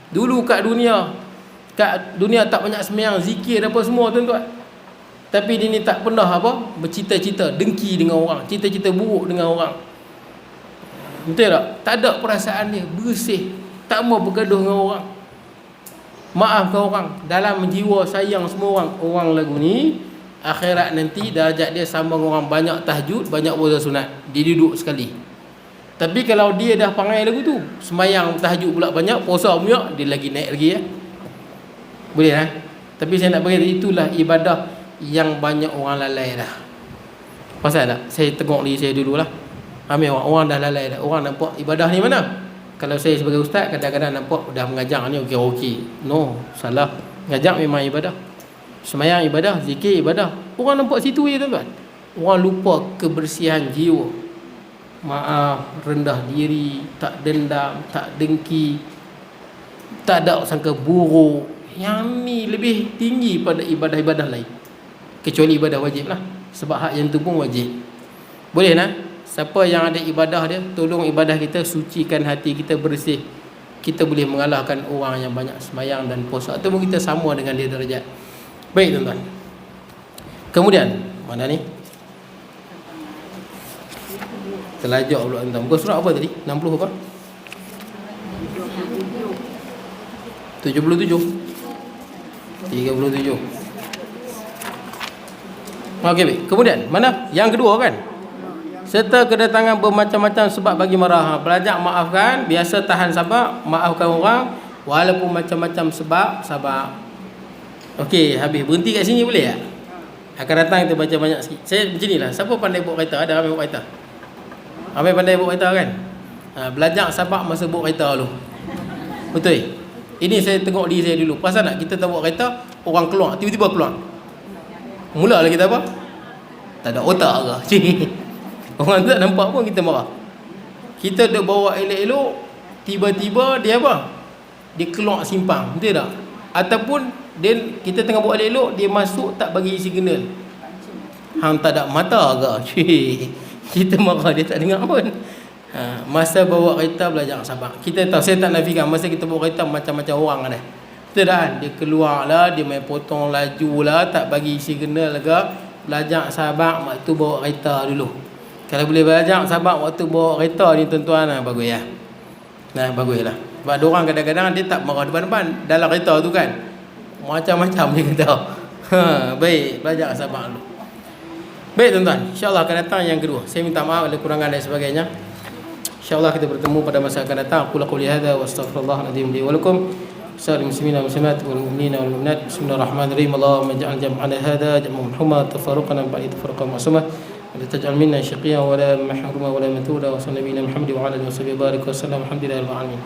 Dulu kat dunia tak banyak semayang, zikir apa semua tuan-tuan, tapi dia ni tak pernah apa, bercita-cita dengki dengan orang, cita-cita buruk dengan orang. Betul tak? Tak ada perasaan dia, bersih, tak mau bergaduh dengan orang, maafkan orang, dalam jiwa sayang semua orang. Orang lagu ni akhirat nanti darjat dia sama dengan orang banyak tahajud, banyak puasa sunat, dia duduk sekali. Tapi kalau dia dah pangai lagu tu, semayang tahajud pula banyak, puasa banyak, dia lagi naik lagi ya. Boleh lah. Tapi saya nak beritahu, itulah ibadah yang banyak orang lalai dah. Pasal tak? Saya tengok diri saya dululah. Ambil orang dah lalai dah. Orang nampak ibadah ni mana? Kalau saya sebagai ustaz kadang-kadang nampak dah mengajar ni okey. No, salah. Mengajar memang ibadah. Semayang ibadah, zikir ibadah. Orang nampak situ je tuan-tuan. Orang lupa kebersihan jiwa. Maaf, rendah diri, tak dendam, tak dengki, tak ada sangka buruk. Yang ni lebih tinggi pada ibadah-ibadah lain. Kecuali ibadah wajib lah. Sebab hak yang tu pun wajib. Boleh lah. Siapa yang ada ibadah dia, tolong ibadah kita, sucikan hati kita bersih. Kita boleh mengalahkan orang yang banyak semayang dan puasa. Ataupun kita sama dengan dia darjat. Baik tuan-tuan. Kemudian, mana ni? Terlajak pula tuan-tuan. Bukan surat apa tadi? 60 apa? 77. 37. Okey baik. Kemudian, mana? Yang kedua kan? Serta kedatangan bermacam-macam sebab bagi marah. Belajar maafkan, biasa tahan sabar, maafkan orang walaupun macam-macam sebab sabar. Okey, habis. Berhenti kat sini boleh tak? Akan datang kita baca banyak sikit. Saya macam ni lah. Siapa pandai bawa kereta? Ada ramai bawa kereta? Ramai pandai bawa kereta kan? Belajar sabar masa bawa kereta dulu. Betul? Ini saya tengok diri saya dulu. Pasal tak kita tak bawa kereta, orang keluar, tiba-tiba keluar. Mula lah kita apa? Tak ada otak ke? Orang tak nampak pun kita marah. Kita dah bawa elok-elok, tiba-tiba dia apa? Dia keluar simpang, betul tak? Ataupun kita tengah bawa elok-elok, dia masuk tak bagi signal. Hang tak ada mata ke? Kita marah dia tak dengar pun. Masa bawa kereta belajar sabar. Kita tahu, saya tak nafikan masa kita bawa kereta macam-macam orang ada. Betul tak? Dia keluar lah, dia main potong laju lah, tak bagi signal ke. Belajar sabar waktu bawa kereta dulu. Kalau boleh belajar sabar waktu bawa kereta ni tuan-tuan, bagus ya. Nah, bagus lah. Sebab diorang kadang-kadang dia tak marah depan-depan dalam kereta tu kan. Macam-macam dia kata. Baik, belajar sabar dulu. Baik tuan-tuan, insya-Allah akan datang yang kedua. Saya minta maaf ada kurangan dan sebagainya. InsyaAllah kita bertemu pada masa akan datang. Aku qawli hadza wa astaghfirullahaladzim li wa lakum. Assalamu muslimina wa muslimat wal mu'minina wal mu'minat. Bismillahirrahmanirrahim. Allahumma ij'al jam'ana hadza jam'an marhuma tafarruqana ba'da tafarruqan ma'suma. Wa la taj'al minna shaqiyan wa la mahruma wa la mathuda wa sallallahu Muhammad wa ala alihi wa sahbihi barik wa sallam. Alhamdulillahil alamin.